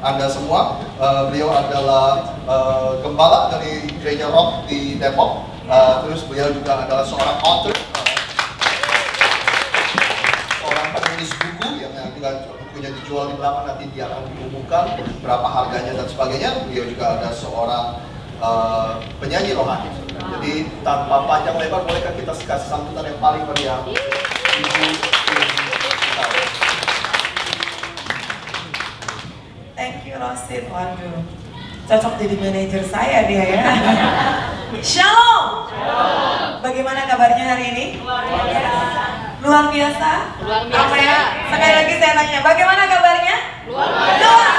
Anda semua. Beliau adalah gembala dari Gereja Rock di Depok. Terus beliau juga adalah seorang author, seorang penulis buku yang juga bukunya dijual di belakang, nanti dia akan diumumkan berapa harganya dan sebagainya. Beliau juga ada seorang penyanyi rohani. Jadi tanpa panjang lebar, bolehkah kita kasih sambutan yang paling meriah Ibu kita? Thank you Rosin, waduh cocok jadi manajer saya dia ya. Shalom. Bagaimana kabarnya hari ini? Luar biasa. Amin. Sekali lagi saya tanya, bagaimana kabarnya? Luar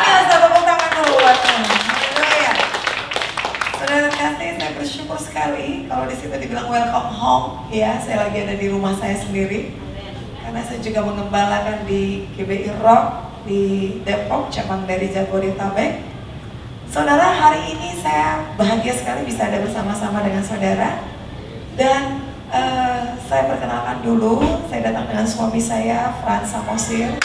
biasa. Tepuk tangan dulu buatnya. Haleluya. Saudara kasih, saya bersyukur sekali kalau di situ dibilang welcome home. Ya, saya lagi ada di rumah saya sendiri. Karena saya juga mengembalakan di GBI Rock di Depok, cabang dari Jabodetabek. Saudara, hari ini saya bahagia sekali bisa ada bersama-sama dengan saudara. Dan saya perkenalkan dulu, saya datang dengan suami saya, Frans Samosir.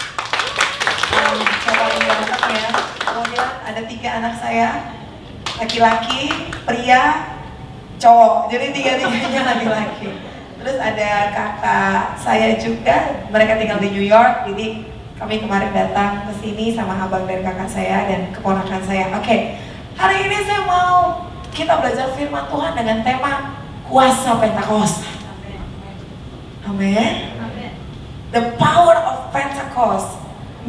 Coba lihat ya. Kemudian ada 3 anak saya, laki-laki, pria, cowok. Jadi 3-3-nya laki-laki. Terus ada kakak saya juga, mereka tinggal di New York. Jadi kami kemarin datang ke sini sama abang dan kakak saya dan keponakan saya. Oke, hari ini saya mau kita belajar firman Tuhan dengan tema kuasa Pentakosta. Amin. The power of Pentecost. 3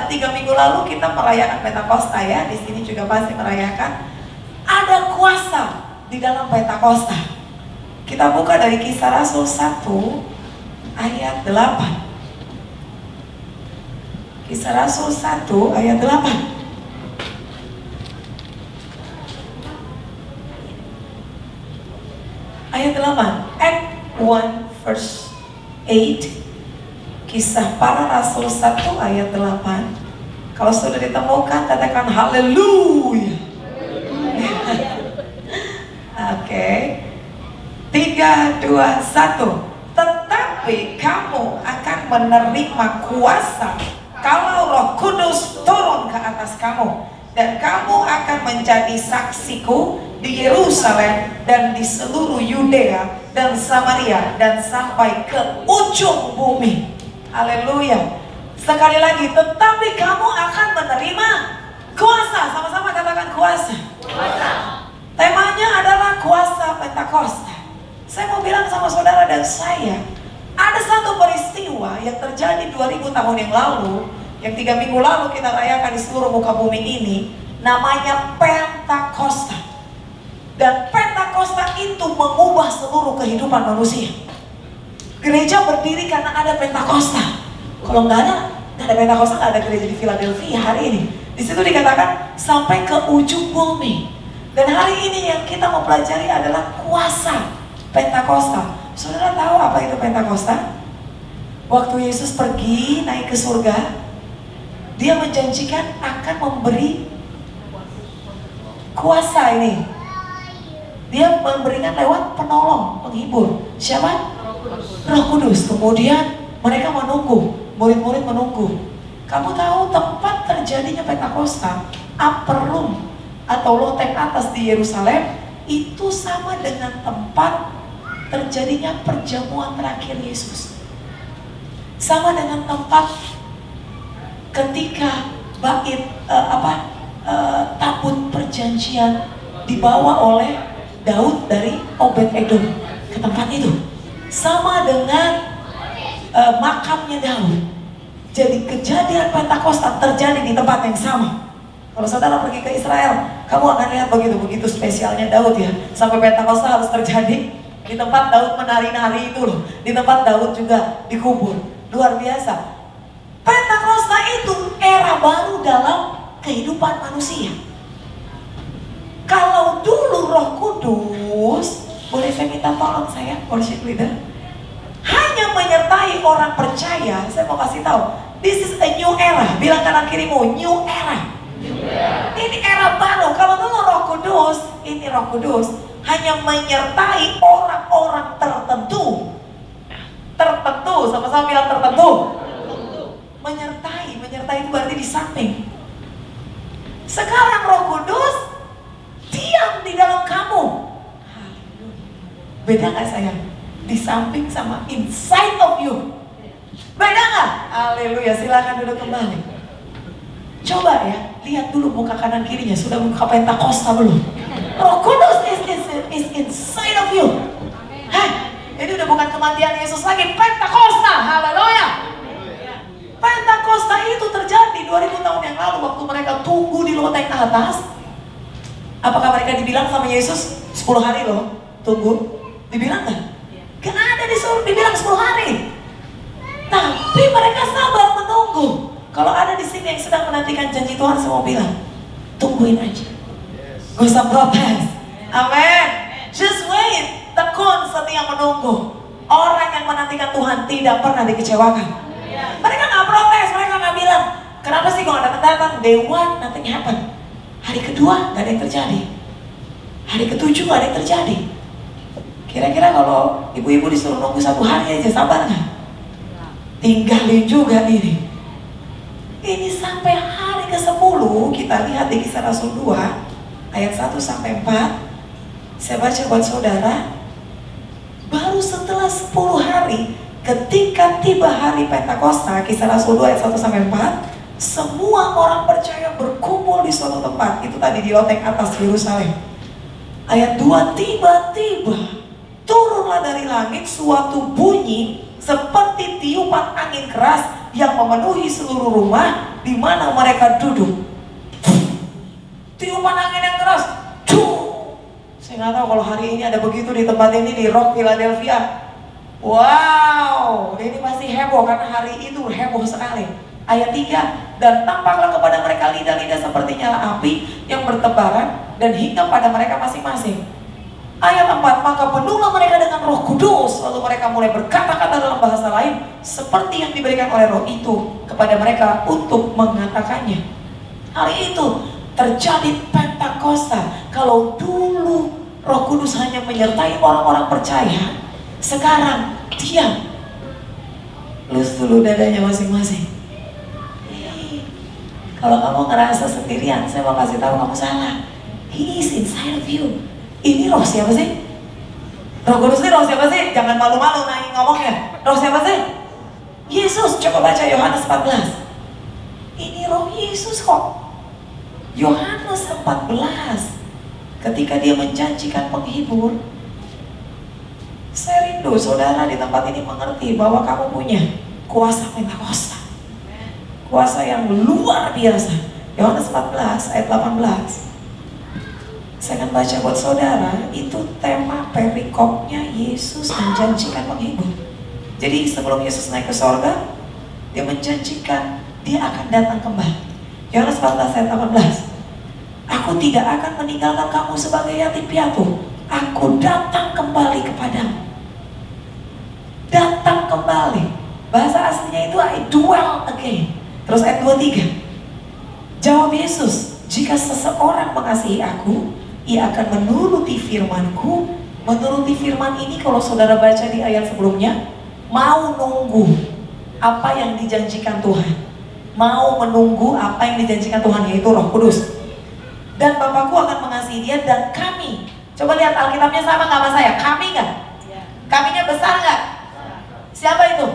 minggu lalu kita merayakan Pentakosta ya. Di sini juga pasti merayakan. Ada kuasa di dalam Pentakosta. Kita buka dari Kisah Rasul 1 ayat 8. Kisah Rasul 1 ayat 8. Ayat 8. Act 1 verse 8. Kisah para Rasul 1 ayat 8. Kalau sudah ditemukan katakan haleluya. Oke. 3, 2, 1. Tetapi kamu akan menerima kuasa kalau Roh Kudus turun ke atas kamu, dan kamu akan menjadi saksiku di Yerusalem dan di seluruh Yudea dan Samaria dan sampai ke ujung bumi. Haleluya. Sekali lagi, tetapi kamu akan menerima kuasa. Sama-sama katakan kuasa. Kuasa. Temanya adalah kuasa Pentakosta. Saya mau bilang sama saudara dan saya, ada satu peristiwa yang terjadi 2000 tahun yang lalu, yang 3 minggu lalu kita rayakan di seluruh muka bumi ini, namanya Pentakosta. Dan Pentakosta itu mengubah seluruh kehidupan manusia. Gereja berdiri karena ada Pentakosta. Kalau nggak ada Pentakosta, nggak ada gereja di Philadelphia hari ini. Di situ dikatakan sampai ke ujung bumi. Dan hari ini yang kita mau pelajari adalah kuasa Pentakosta. Saudara tahu apa itu Pentakosta? Waktu Yesus pergi naik ke surga, dia menjanjikan akan memberi kuasa ini. Dia memberikan lewat penolong, penghibur. Siapa? Roh Kudus. Kemudian mereka menunggu, murid-murid menunggu. Kamu tahu tempat terjadinya Pentakosta, upper room atau loteng atas di Yerusalem, itu sama dengan tempat terjadinya perjamuan terakhir Yesus. Sama dengan tempat ketika tabut perjanjian dibawa oleh Daud dari Obed Edom ke tempat itu. Sama dengan makamnya Daud. Jadi kejadian Pentakosta terjadi di tempat yang sama. Kalau saudara pergi ke Israel, kamu akan lihat begitu spesialnya Daud ya. Sampai Pentakosta harus terjadi di tempat Daud menari-nari itu loh. Di tempat Daud juga dikubur. Luar biasa. Pentakosta itu era baru dalam kehidupan manusia. Kalau dulu Roh Kudus, boleh saya minta tolong saya, worship leader, hanya menyertai orang percaya. Saya mau kasih tahu, this is a new era. Bilang kanan kirimu, new era. Ini era baru. Kalau dulu Roh Kudus, ini Roh Kudus hanya menyertai orang-orang tertentu. Tertentu, sama-sama bilang tertentu. Menyertai itu berarti di samping. Sekarang Roh Kudus diam di dalam kamu. Beda gak sayang? Di samping sama inside of you. Beda gak? Haleluya, silakan duduk kembali. Coba ya, lihat dulu muka kanan kirinya, sudah muka Pentakosta belum? Roh Kudus is inside of you. Hei, ini udah bukan kematian Yesus lagi, Pentakosta. Haleluya. Pentakosta itu terjadi 2000 tahun yang lalu waktu mereka tunggu di loteng atas. Apakah mereka dibilang sama Yesus 10 hari loh, tunggu? Dibilang gak? Gak ada disuruh dibilang 10 hari. Tapi mereka sabar menunggu. Kalau ada di sini yang sedang menantikan janji Tuhan, saya mau bilang, tungguin aja. Gak usah protes. Amin. Just wait. Tekun setia menunggu. Orang yang menantikan Tuhan tidak pernah dikecewakan. Mereka gak protes, mereka gak bilang, kenapa sih kok gak datang-datang? Day one, nothing happen. Hari kedua, gak ada yang terjadi. Hari ketujuh, gak ada yang terjadi. Kira-kira kalau ibu-ibu disuruh nunggu 1 hari aja, sabar gak? Tinggalin juga diri. Ini sampai hari ke-10, kita lihat di Kisah Rasul 2 ayat 1-4. Saya baca buat saudara. Baru setelah 10 hari, ketika tiba hari Pentakosta, Kisah Rasul 2 ayat 1-4, semua orang percaya berkumpul di suatu tempat. Itu tadi di loteng atas Yerusalem. Ayat 2, tiba-tiba turunlah dari langit suatu bunyi seperti tiupan angin keras yang memenuhi seluruh rumah di mana mereka duduk. Tiupan angin yang keras. Saya nggak tahu kalau hari ini ada begitu di tempat ini di Rock Philadelphia. Wow, ini pasti heboh karena hari itu heboh sekali. Ayat 3, dan tampaklah kepada mereka lidah-lidah seperti nyala api yang bertebaran dan hinggap pada mereka masing-masing. Ayat 4, maka penuhlah mereka dengan Roh Kudus, lalu mereka mulai berkata-kata dalam bahasa lain seperti yang diberikan oleh Roh itu kepada mereka untuk mengatakannya. Hari itu terjadi Pentakosta. Kalau dulu Roh Kudus hanya menyertai orang-orang percaya, sekarang diam. Lus dulu dadanya masing-masing. Kalau kamu ngerasa sendirian, saya mau kasih tahu kamu salah. He is inside of you. Ini roh siapa sih? Roh Kudus ini roh siapa sih? Jangan malu-malu nanya ngomongnya. Roh siapa sih? Yesus. Coba baca Yohanes 14. Ini roh Yesus kok. Yohanes 14. Ketika dia menjanjikan penghibur, saya rindu saudara di tempat ini mengerti bahwa kamu punya kuasa Pentakosta. Kuasa yang luar biasa. Yohanes 14 ayat 18. Saya akan baca buat saudara. Itu tema perikopnya Yesus menjanjikan penghibur. Jadi sebelum Yesus naik ke sorga, dia menjanjikan dia akan datang kembali. Yohanes 14 ayat 18. Aku tidak akan meninggalkan kamu sebagai yatim piatu. Aku datang kembali kepadamu. Datang kembali. Bahasa aslinya itu I dwell again. Terus ayat 23. Jawab Yesus, jika seseorang mengasihi aku, ia akan menuruti firman-Ku. Menuruti firman ini kalau saudara baca di ayat sebelumnya, mau nunggu apa yang dijanjikan Tuhan. Mau menunggu apa yang dijanjikan Tuhan, yaitu Roh Kudus. Dan Bapakku akan mengasihi dia dan kami. Coba lihat Alkitabnya sama nggak sama saya? Kami nggak? Kaminya besar nggak? Siapa itu?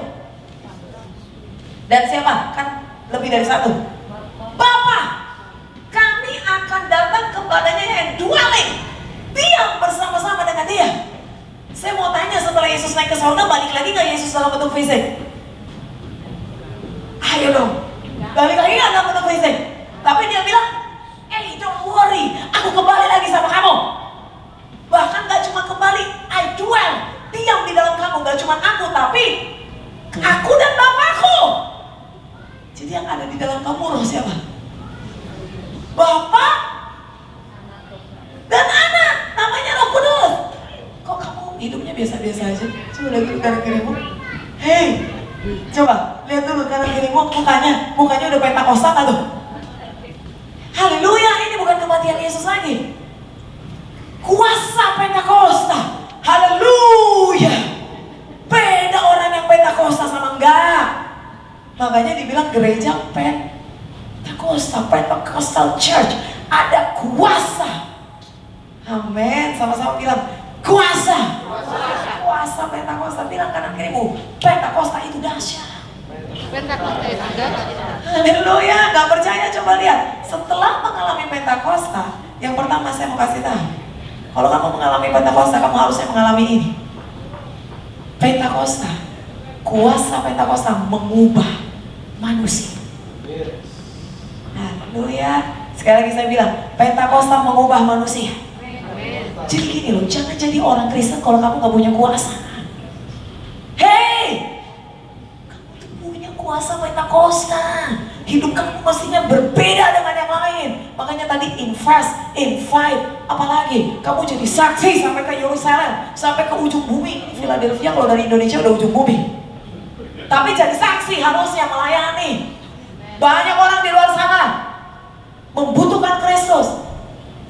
Dan siapa? Kan lebih dari satu. Bapa, kami akan datang kepadanya yang dwelling, diam bersama-sama dengan dia. Saya mau tanya, setelah Yesus naik ke surga, balik lagi nggak Yesus dalam bentuk fisik? Ayo dong, balik lagi nggak dalam bentuk fisik? Tapi dia bilang, hey, don't worry, aku kembali lagi sama kamu. Bahkan gak cuma kembali, I dwell, diam di dalam kamu. Gak cuma aku, tapi aku dan Bapakku. Jadi yang ada di dalam kamu roh siapa? Bapak dan anak, namanya Roh Kudus. Kok kamu hidupnya biasa-biasa aja? Coba lihat dulu kanan kirimu. Hei, coba lihat dulu kanan kirimu, mukanya udah Pentakosta gak tuh? Haleluya, ini bukan kematian Yesus lagi. Kuasa Pentakosta. Haleluya. Beda orang yang Pentakosta sama enggak. Makanya dibilang gereja Pentakosta Pentecostal Church ada kuasa. Amin. Sama-sama bilang kuasa. Kuasa Pentakosta. Bilang kanan kirimu, Pentakosta itu dahsyat. Pentakosta itu dahsyat. Haleluya. Gak percaya coba lihat. Setelah mengalami Pentakosta, yang pertama saya mau kasih tahu, kalau kamu mengalami Pentakosta, kamu harusnya mengalami ini. Pentakosta, kuasa Pentakosta mengubah manusia. Haleluya. Sekali lagi saya bilang, Pentakosta mengubah manusia. Jadi gini loh, jangan jadi orang Kristen kalau kamu gak punya kuasa. Hei, kamu tuh punya kuasa Pentakosta. Hidup kamu mestinya berbeda dengan yang lain. Makanya tadi invite, apalagi kamu jadi saksi sampai ke Yerusalem, sampai ke ujung bumi. Philadelphia kalau dari Indonesia udah ujung bumi. Tapi jadi saksi harusnya melayani. Banyak orang di luar sana membutuhkan Kristus,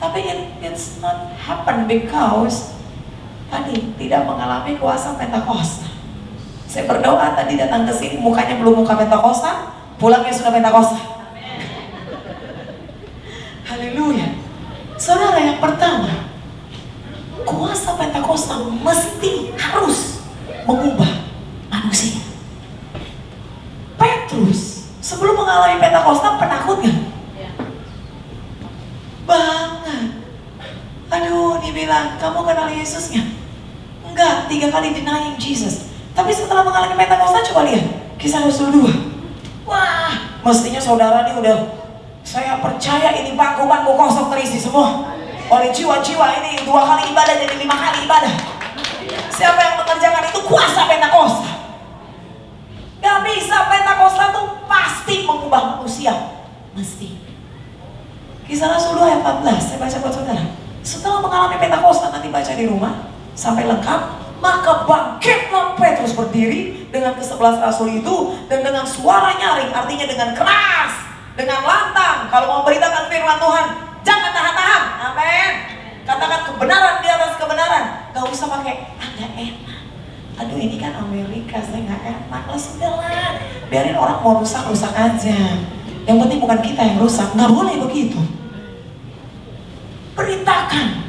tapi it's not happen because tadi tidak mengalami kuasa Pentakosta. Saya berdoa tadi datang ke sini mukanya belum muka Pentakosta, pulangnya sudah Pentakosta. Haleluya. Saudara, yang pertama, kuasa Pentakosta mesti harus mengubah manusia. Petrus sebelum mengalami Pentakosta penakut gak? Banget. Aduh, dibilang, kamu kenal Yesus gak? Enggak, 3 kali denying Jesus. Tapi setelah mengalami Pentakosta, coba lihat Kisah Rasul 2. Wah, mestinya saudara nih udah, saya percaya ini bangku-bangku kosong terisi semua oleh jiwa-jiwa ini 2 kali ibadah jadi 5 kali ibadah. Siapa yang mengerjakan itu? Kuasa Pentakosta. Gak bisa, Pentakosta tuh pasti mengubah manusia. Mesti. Kisah Rasul 2 ayat 14, saya baca buat saudara. Setelah mengalami Pentakosta, nanti baca di rumah sampai lengkap, maka bangkitlah Petrus berdiri dengan ke-11 rasul itu, dan dengan suara nyaring, artinya dengan keras, dengan lantang. Kalau mau beritakan firman Tuhan, jangan tahan-tahan. Amin. Katakan kebenaran di atas kebenaran. Gak usah pakai gak enak. Aduh, ini kan Amerika, saya gak enak. Lah sudahlah, biarin orang mau rusak-rusak aja. Yang penting bukan kita yang rusak. Gak boleh begitu. Beritakan,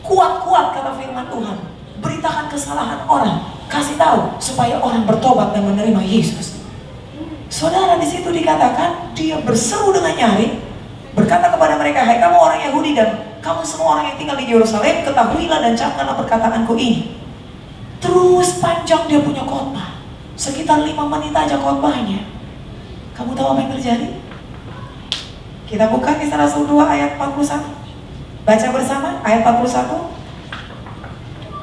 kuat-kuat kata firman Tuhan. Beritakan kesalahan orang, kasih tahu supaya orang bertobat dan menerima Yesus. Saudara, di situ dikatakan dia berseru dengan nyaring, berkata kepada mereka, hai kamu orang Yahudi dan kamu semua orang yang tinggal di Yerusalem, ketahuilah dan camkanlah perkataanku ini. Terus panjang dia punya khotbah, sekitar 5 menit aja khotbahnya. Kamu tahu apa yang terjadi? Kita buka Kisah Rasul 2 ayat 41. Baca bersama ayat 41.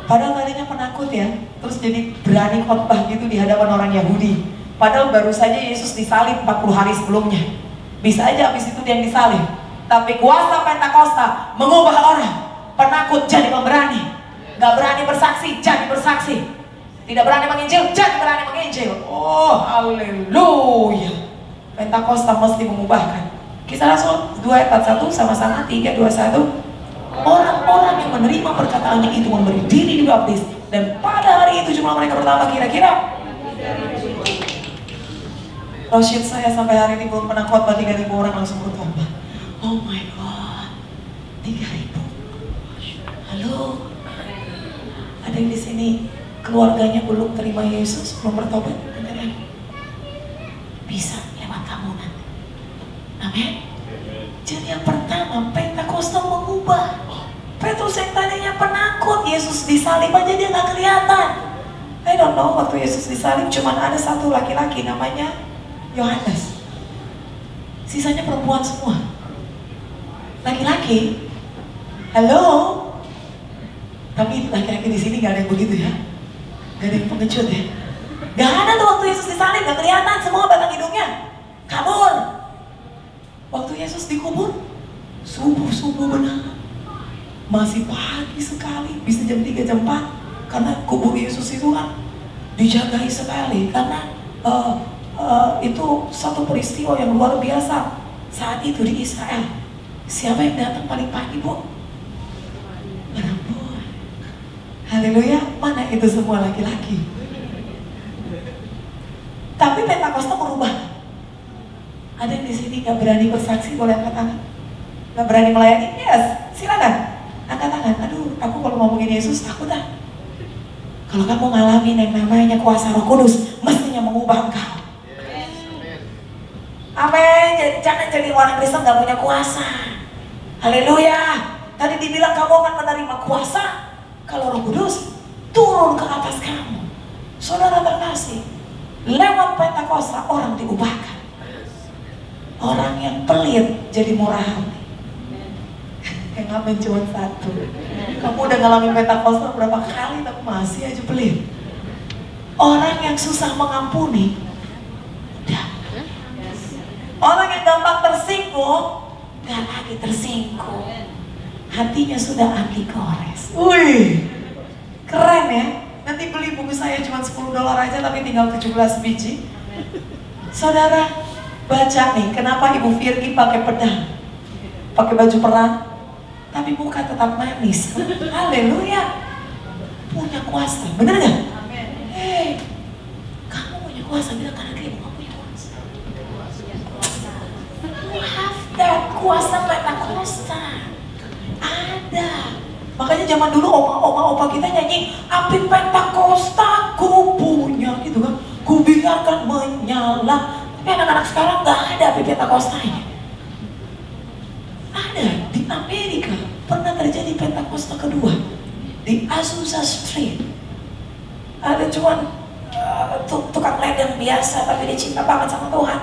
Padahal tadinya penakut ya, terus jadi berani khotbah gitu di hadapan orang Yahudi. Padahal baru saja Yesus disalib 40 hari sebelumnya. Bisa aja habis itu dia yang disalib. Tapi kuasa Pentakosta mengubah orang. Penakut jadi pemberani. Gak berani bersaksi, jadi bersaksi. Tidak berani menginjil, jadi berani menginjil. Oh, haleluya. Pentakosta mesti mengubahkan. Kisah Rasul 2 ayat 41, sama-sama 3, 2, 1. Orang-orang yang menerima perkataannya itu memberi diri dibaptis, dan pada hari itu jumlah mereka bertambah kira-kira. Rosyid saya sampai hari ini belum pernah khotbah 3.000 orang langsung bertobat. Oh my God, 3.000. Halo, ada yang di sini keluarganya belum terima Yesus, belum bertobat? Bisa lewat kamu nanti. Amin. Jadi yang pertama, Pentakosta mengubah. Petrus yang tadinya penakut, Yesus disalib aja dia gak kelihatan. I don't know, waktu Yesus disalib cuma ada satu laki-laki namanya Yohanes. Sisanya perempuan semua. Laki-laki. Halo. Tapi laki-laki di sini gak ada yang begitu ya. Gak ada yang pengecut ya. Gak ada tuh waktu Yesus disalib, gak kelihatan semua batang hidungnya. Kabur. Waktu Yesus dikubur, subuh-subuh benar. Masih pagi sekali, bisa jam 3, jam 4. Karena kubur Yesus itu kan dijagai sekali. Karena itu satu peristiwa yang luar biasa. Saat itu di Israel, siapa yang datang paling pagi, Bu? Perempuan. Haleluya, mana itu semua laki-laki. Tapi Pentakosta merubah. Ada yang di sini nggak berani bersaksi, boleh angkat tangan? Nggak berani melayani? Yes, silakan. Angkat tangan. Aduh, aku kalau ngomongin Yesus takut ah. Kalau kamu ngalamin yang namanya kuasa Roh Kudus, mestinya mengubah engkau. Amin. Jangan jadi orang Kristen nggak punya kuasa. Haleluya. Tadi dibilang kamu akan menerima kuasa kalau Roh Kudus turun ke atas kamu. Saudara terkasih, lewat Pentakosta orang diubahkan. Orang yang pelit jadi murah hati. Yang ngamen cuma satu. Kamu udah ngalamin Pentakosta berapa kali tapi masih aja pelit. Orang yang susah mengampuni, udah. Orang yang gampang tersinggung, gak lagi tersinggung. Hatinya sudah anti gores. Wih, keren ya. Nanti beli buku saya cuma $10 aja tapi tinggal 17 biji. Saudara, baca nih, kenapa Ibu Virgi pakai pedang, pakai baju perang, tapi muka tetap manis. Haleluya, punya kuasa, bener gak? Hei, kamu punya kuasa, bilang kanan kiri, kamu punya kuasa. You have that kuasa Pentakosta. Ada. Makanya zaman dulu oma-opa kita nyanyi api Pentakosta ku punya gitu kan, ku biarkan menyala. Tapi anak-anak sekarang nggak ada api Pentakostanya. Ada di Amerika, pernah terjadi Pentakosta kedua di Azusa Street. Ada cuman tukang ledeng biasa tapi dia cinta banget sama Tuhan.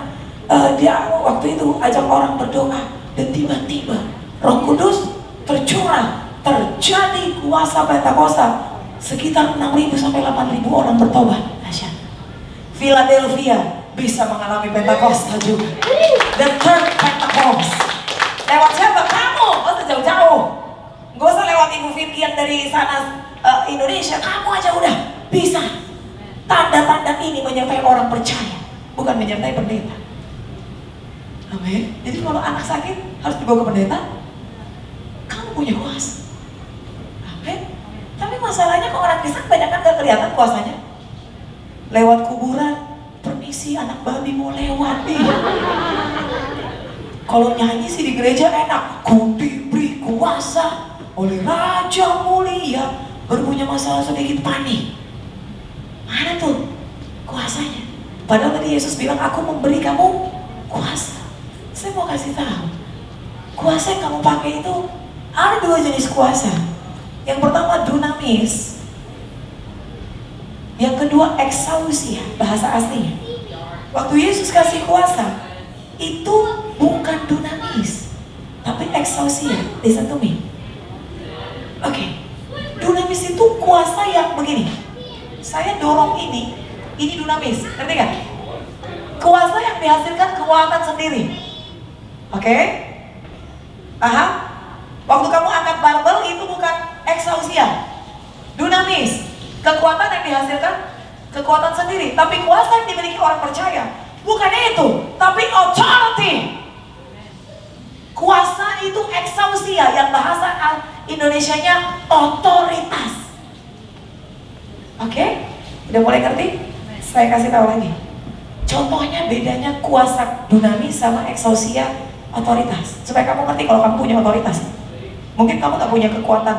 Dia waktu itu ajak orang berdoa dan tiba-tiba Roh Kudus tercurah, terjadi kuasa Pentakosta. Sekitar 6.000 sampai 8.000 orang bertobat. Dahsyat. Philadelphia bisa mengalami Pentakosta juga. The third Pentecost. Lewat siapa? Kamu. Gak usah jauh-jauh. Gak usah lewat Ibu Virgi yang dari sana Indonesia. Kamu aja udah bisa. Tanda-tanda ini menyertai orang percaya, bukan menyertai pendeta. Amin. Jadi kalau anak sakit harus dibawa ke pendeta. Kamu punya kuasa. Amin. Tapi masalahnya kok orang Kristen banyak kan gak kelihatan kuasanya. Lewat kuburan, permisi anak babi mau lewat nih. Kalau nyanyi sih di gereja enak. Ku diberi kuasa oleh Raja Mulia, baru punya masalah sedikit panik. Mana tuh kuasanya? Padahal tadi Yesus bilang aku memberi kamu kuasa. Saya mau kasih tahu, kuasa yang kamu pakai itu ada 2 jenis kuasa. Yang pertama dunamis, yang kedua exousia, bahasa aslinya. Waktu Yesus kasih kuasa, itu bukan dunamis, tapi exousia. Listen to me. Oke, dunamis itu kuasa yang begini. Saya dorong ini dunamis, ngerti gak? Kuasa yang dihasilkan kekuatan sendiri. Oke? Paham? Waktu kamu angkat barbel itu bukan exousia, dunamis. Kekuatan yang dihasilkan kekuatan sendiri. Tapi kuasa yang dimiliki orang percaya bukan itu, tapi authority. Kuasa itu exousia, yang bahasa Indonesianya otoritas. Oke? Udah mulai ngerti? Saya kasih tahu lagi. Contohnya bedanya kuasa dunamis sama exousia otoritas. Supaya kamu ngerti kalau kamu punya otoritas. Mungkin kamu gak punya kekuatan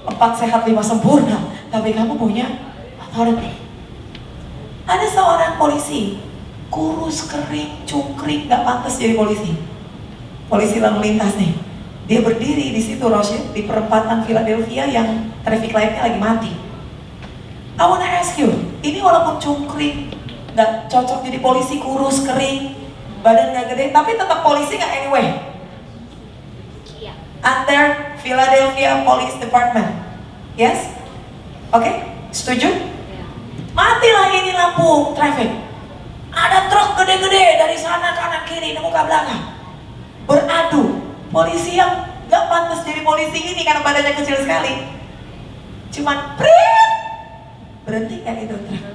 4 sehat 5 sempurna, tapi kamu punya authority. Ada seorang polisi, kurus, kering, cungkring, gak pantas jadi polisi. Polisi lalu lintas nih. Dia berdiri di situ, Rosyid, di perempatan Philadelphia yang traffic light-nya lagi mati. I wanna ask you, ini walaupun cungkring, gak cocok jadi polisi, kurus, kering, badan gak gede, tapi tetap polisi gak anyway? Iya. Under Philadelphia Police Department. Yes? Oke? Setuju? Iya. Matilah ini lampu traffic. Ada truk gede-gede dari sana kanan kiri nemu ke belakang. Beradu. Polisi yang gak pantas jadi polisi ini karena badannya kecil sekali. Cuman prit. Berhenti kan itu truk.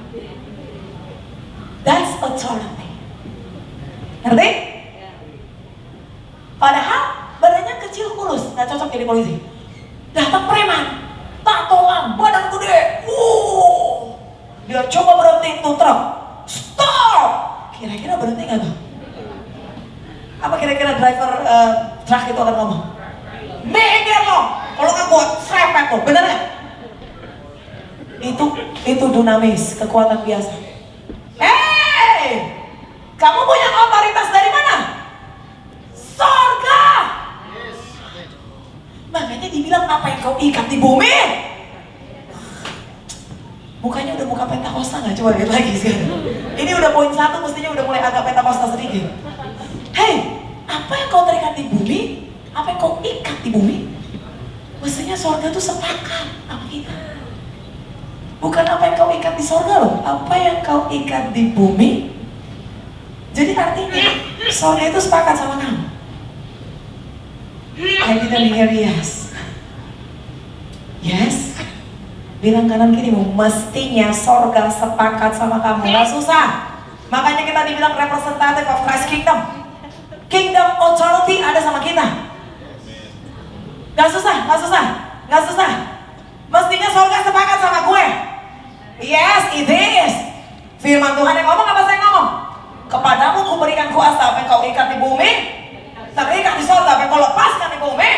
That's authority. Ngerti? Padahal badannya kecil kurus, gak cocok jadi polisi. Datang preman, tatoan, badan gede. Dia coba berhentiin tuh truk. Stop! Kira-kira berhenti gak tuh? Apa kira-kira driver truk itu akan ngomong? Minggir lo, kalau nggak buat serempet lo, bener nggak? Itu dinamis, kekuatan biasa. Kamu punya otoritas dari mana? Sorga. Makanya dibilang apa yang kau ikat di bumi. Mukanya udah muka Pentakosta nggak? Coba lihat lagi sekarang. Ini udah poin 1, mestinya udah mulai agak Pentakosta sedikit. Apa yang kau terikat di bumi, apa yang kau ikat di bumi, mestinya sorga tuh sepakat sama kita. Bukan apa yang kau ikat di sorga loh, apa yang kau ikat di bumi. Jadi artinya sorga itu sepakat sama kamu. I didn't hear yes. Yes. Bilang kanan kiri, mestinya sorga sepakat sama kamu. Gak susah. Makanya kita dibilang representative of Christ Kingdom. Kingdom authority ada sama kita. Gak susah, gak susah, gak susah. Mestinya sorga sepakat sama gue. Yes, it is. Firman Tuhan yang ngomong apa saya ngomong? Kepadamu kuberikan kuasa, apa yang kau ikat di bumi terikat di sorga, apa yang kau lepaskan di bumi.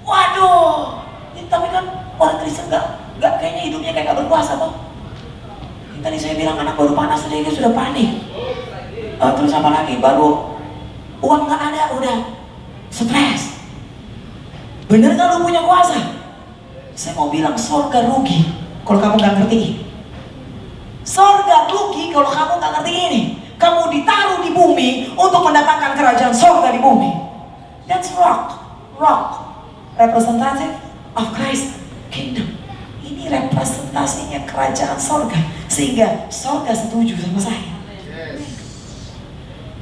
Waduh, tapi kan orang Kristen gak kayaknya hidupnya kayak gak berkuasa toh. Tadi saya bilang anak baru panas saja dia sudah panik. Terus apa lagi? Baru uang gak ada udah stres. Bener gak lu punya kuasa? Saya mau bilang sorga rugi kalau kamu gak ngerti. Sorga rugi kalau kamu gak ngerti ini. Kamu ditaruh di bumi untuk mendatangkan kerajaan sorga di bumi. That's rock. Representative of Christ Kingdom. Ini representasinya kerajaan sorga. Sehingga sorga setuju sama saya.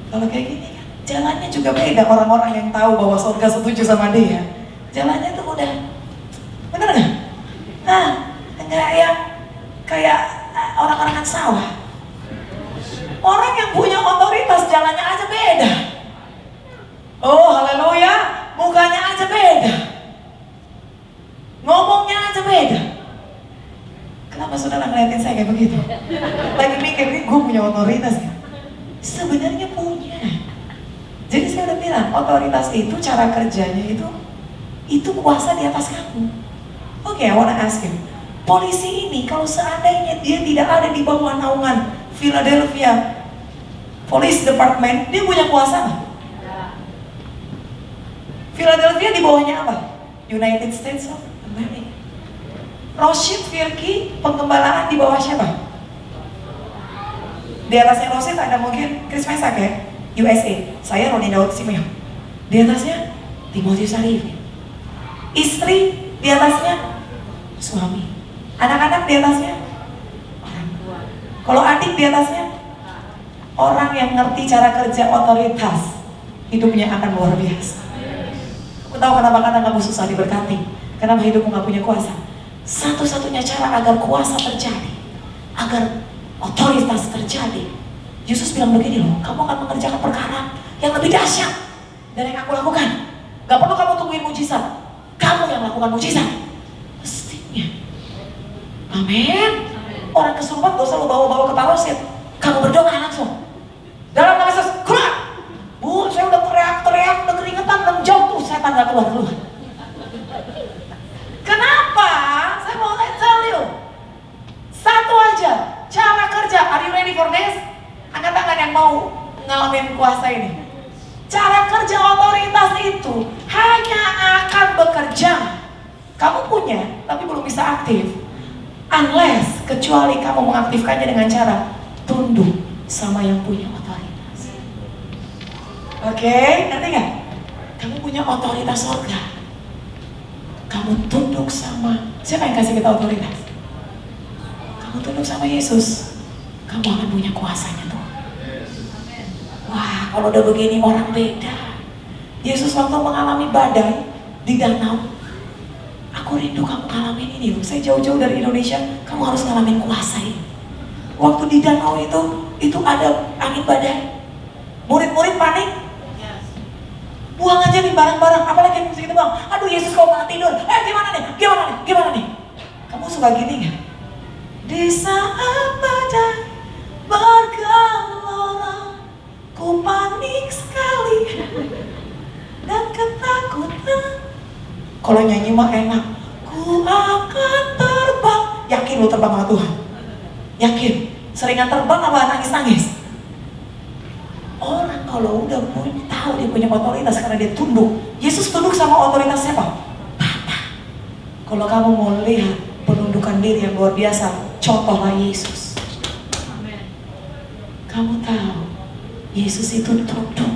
Kalau kayak gini kan, jalannya juga beda. Orang-orang yang tahu bahwa sorga setuju sama dia, jalannya tuh udah, bener gak? Enggak yang kayak orang-orang sawah. Orang yang punya otoritas jalannya aja beda. Oh haleluya, mukanya aja beda, ngomongnya aja beda. Kenapa saudara ngeliatin saya kayak begitu? Lagi mikir nih, gue punya otoritas ya? Sebenarnya punya. Jadi saya udah bilang, otoritas itu cara kerjanya itu kuasa di atas kamu. Oke, I wanna ask you, polisi ini kalau seandainya dia tidak ada di bawah naungan Philadelphia Police Department, dia punya kuasa nggak? Philadelphia di bawahnya apa? United States of America. Rothschild Firki penggembalaan di bawah siapa? Di atasnya Rothschild ada mungkin Chris Mesak ya, USA. Saya Roni Daud Simeon. Di atasnya Timotius Arifin. Istri di atasnya suami. Anak-anak di atasnya orang tua. Kalau adik di atasnya orang yang ngerti cara kerja otoritas, hidupnya akan luar biasa. Kamu tahu kenapa kamu susah diberkati? Kenapa hidupmu gak punya kuasa? Satu-satunya cara agar kuasa terjadi, agar otoritas terjadi, Yesus bilang begini loh, kamu akan mengerjakan perkara yang lebih dahsyat dari yang aku lakukan. Gak perlu kamu tungguin mujizat, kamu yang lakukan mujizat. Mestinya. Amin. Orang kesurupan gak usah lo bawa-bawa ke parosit, kamu berdoa langsung. Dalam nama Yesus, keluar. Bu, saya udah teriak-teriak, udah keringetan, 6 jam tuh setan gak keluar. Kenapa? Saya mau tell you. Satu aja cara kerja. Are you ready for this? Angkat tangan yang mau ngalamin kuasa ini. Cara kerja otoritas itu hanya akan bekerja. Kamu punya, tapi belum bisa aktif. Unless, kecuali kamu mengaktifkannya dengan cara tunduk sama yang punya otoritas. Oke, ngerti gak? Kamu punya otoritas surga. Kamu tunduk sama, siapa yang kasih kita otoritas? Kamu tunduk sama Yesus, kamu akan punya kuasanya tuh. Wah, kalau udah begini orang beda. Yesus waktu mengalami badai di danau, aku rindu kamu ngalamin ini loh. Saya jauh-jauh dari Indonesia, kamu harus ngalamin kuasa ini. Waktu di danau itu ada angin badai. Murid-murid panik. Buang aja nih barang-barang, apalagi yang mesti kita buang. Aduh Yesus kau malah tidur. Gimana nih? Kamu suka gini gak? Di saat badai bergelora, ku ku panik sekali dan ketakutan. Kalau nyanyi mah enak. Ku akan terbang. Yakin lu terbang sama Tuhan? Yakin? Seringan terbang apa nangis-nangis? Orang kalau udah tahu dia punya otoritas karena dia tunduk. Yesus tunduk sama otoritas siapa? Bapa. Kalau kamu mau lihat penundukan diri yang luar biasa, contohlah Yesus. Kamu tahu Yesus itu tunduk.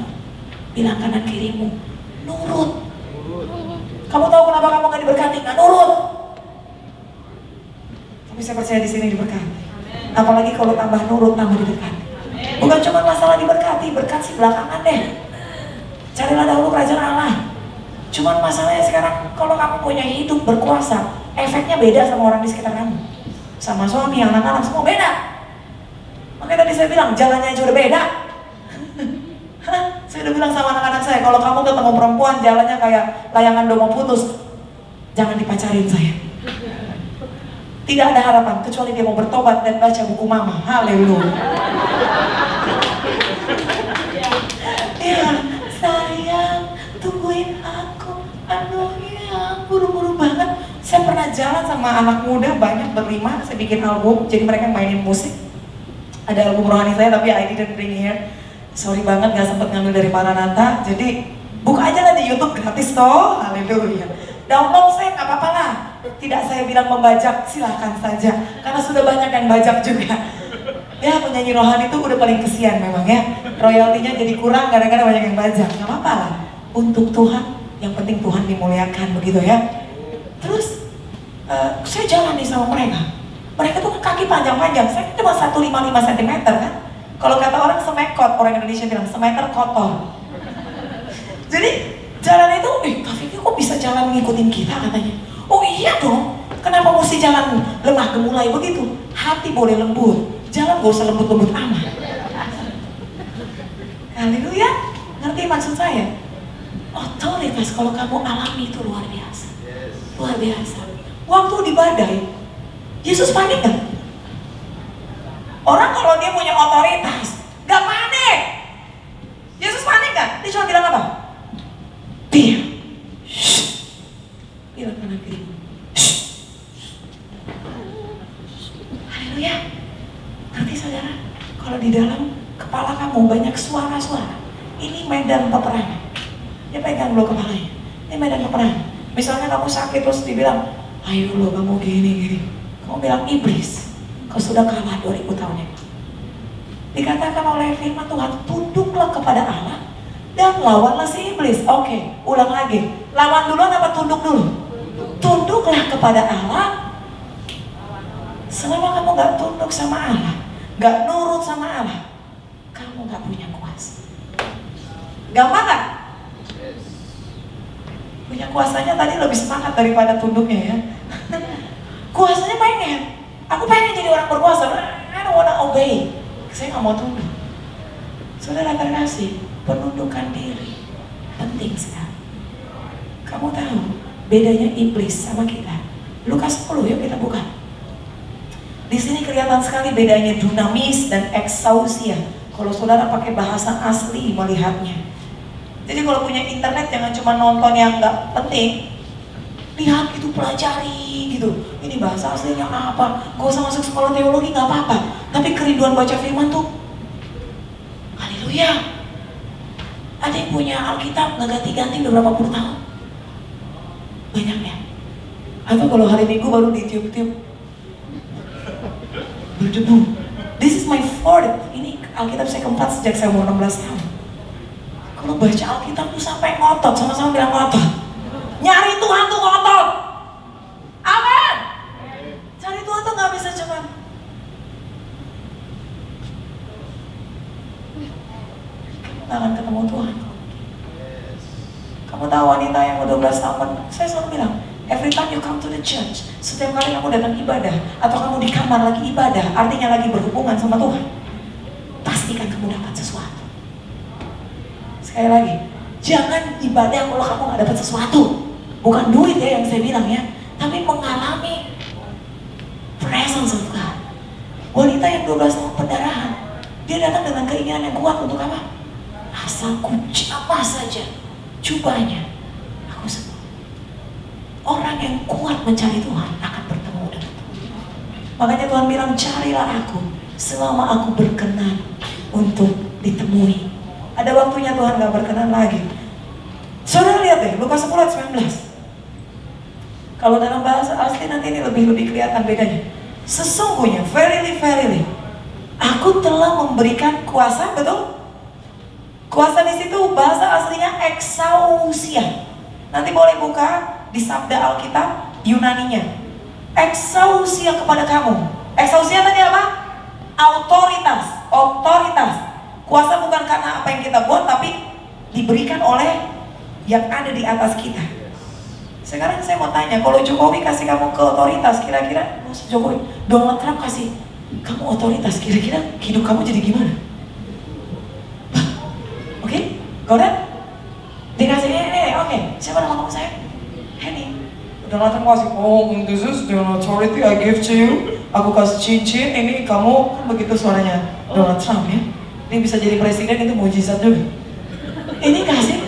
Bilang kanan kirimu, nurut. Kamu tahu kenapa kamu gak diberkati? Gak nurut. Tapi saya percaya di sini diberkati. Apalagi kalau tambah nurut, tambah diberkati. Bukan cuma masalah diberkati, berkat sih belakangan deh. Carilah dahulu kerajaan Allah. Cuman masalahnya sekarang kalau kamu punya hidup berkuasa, efeknya beda sama orang di sekitar kamu. Sama suami, anak-anak semua beda. Makanya tadi saya bilang jalannya aja udah beda. Saya udah bilang sama anak-anak saya, kalau kamu ketemu perempuan jalannya kayak layangan udah mau putus, jangan dipacarin saya. Tidak ada harapan kecuali dia mau bertobat dan baca buku mama. Haleluya. Ya, sayang, tungguin aku. Aduh ya, buru-buru banget. Saya pernah jalan sama anak muda banyak berlima, saya bikin album, jadi mereka mainin musik. Ada album rohani saya tapi I didn't bring here. Sorry banget gak sempet ngambil dari Maranatha. Jadi buka aja lah di YouTube gratis toh. Haleluya. Download saya gak apa-apa lah. Tidak saya bilang membajak, silahkan saja. Karena sudah banyak yang bajak juga. Ya penyanyi rohani itu udah paling kesian memang ya. Royaltinya jadi kurang gara-gara banyak yang bajak. Gak apa-apa lah. Untuk Tuhan, yang penting Tuhan dimuliakan begitu ya. Terus saya jalan nih sama mereka. Mereka tuh kaki panjang-panjang. Saya cuma 155 cm kan. Kalau kata orang semekot, orang Indonesia bilang semeter kotor. Jadi jalan itu, Kak Vicky kok bisa jalan ngikutin kita katanya. Oh iya dong, kenapa mesti jalan lemah gemulai begitu? Hati boleh lembut, jalan gak usah lembut-lembut amat. Haleluya, ngerti maksud saya? Otoritas kalau kamu alami itu luar biasa. Luar biasa. Waktu di badai, Yesus panik gak? Orang kalau dia punya otoritas, gak panik. Yesus panik gak? Dia cuma bilang apa? Diam. Bilang kanan kiri. Haleluya. Ngerti saudara? Kalau di dalam kepala kamu banyak suara-suara, ini medan peperangan. Dia pegang dulu kepalanya. Ini medan peperangan. Misalnya kamu sakit terus dibilang, ayo lo kamu gini-gini. Kamu bilang iblis. Kau sudah kalah 2000 tahun yang lalu. Dikatakan oleh firman Tuhan, tunduklah kepada Allah dan lawanlah si iblis. Oke, ulang lagi. Lawan dulu apa tunduk dulu? Tunduklah kepada Allah. Selama kamu gak tunduk sama Allah, gak nurut sama Allah, kamu gak punya kuasa. Gampang gak? Punya kuasanya tadi lebih semangat daripada tunduknya ya. Kuasanya pengen. Aku pengen jadi orang berkuasa. I don't wanna obey. Saya gak mau tunduk. Saudara terkasih, penundukan diri penting sekali. Kamu tahu bedanya iblis sama kita? Lukas 10 yuk kita buka. Di sini kelihatan sekali bedanya dunamis dan exousia. Kalau saudara pakai bahasa asli melihatnya. Jadi kalau punya internet jangan cuma nonton yang nggak penting. Lihat gitu, pelajari gitu. Ini bahasa aslinya apa? Gak usah masuk sekolah teologi nggak apa-apa. Tapi kerinduan baca firman tuh, haleluya. Ada yang punya Alkitab nggak ganti-ganti udah berapa puluh tahun? Banyak ya. Atau kalau hari Minggu baru di tiup-tiup berdebu. This is my fourth. Ini Alkitab saya keempat sejak saya umur 16 tahun. Kalau baca Alkitab tuh sampai ngotot, sama-sama bilang ngotot. Nyari Tuhan tuh ngotot. Amin. Cari Tuhan tuh nggak bisa cuma kamu akan ketemu Tuhan. Kamu tahu wanita yang udah 12 tahun, saya selalu bilang, every time you come to the church, setiap kali kamu datang ibadah atau kamu di kamar lagi ibadah, artinya lagi berhubungan sama Tuhan, pastikan kamu dapat sesuatu. Sekali lagi, jangan ibadah kalau kamu nggak dapat sesuatu. Bukan duit ya yang saya bilang ya, tapi mengalami presence of God. Wanita yang 12 tahun pendarahan, dia datang dengan keinginan yang kuat untuk apa? asalku jamah saja jubahnya, aku sembuh. Orang yang kuat mencari Tuhan akan bertemu dengan Tuhan. Makanya Tuhan bilang, carilah aku selama aku berkenan untuk ditemui. Ada waktunya Tuhan gak berkenan lagi. Saudara lihat deh, Lukas 10 ayat 19. Kalau dalam bahasa asli nanti ini lebih kelihatan bedanya. Sesungguhnya, verily, aku telah memberikan kuasa, betul? Kuasa di situ bahasa aslinya exousia. Nanti boleh buka di Sabda Alkitab Yunaninya. Exousia kepada kamu. Exousia tadi apa? Otoritas. Kuasa bukan karena apa yang kita buat, tapi diberikan oleh yang ada di atas kita. Sekarang saya mau tanya, kalau Jokowi kasih kamu ke otoritas, kira-kira Jokowi, Donald Trump kasih kamu otoritas, kira-kira hidup kamu jadi gimana? Oke? Gaudan? Dikasih ini, oke. Siapa nama kamu saya? Henny. Donald Trump kasih, oh this is the authority I give to you. Aku kasih cincin, ini kamu, kan begitu suaranya Donald Trump ya. Ini bisa jadi presiden, itu mujizat juga. Ini kasih,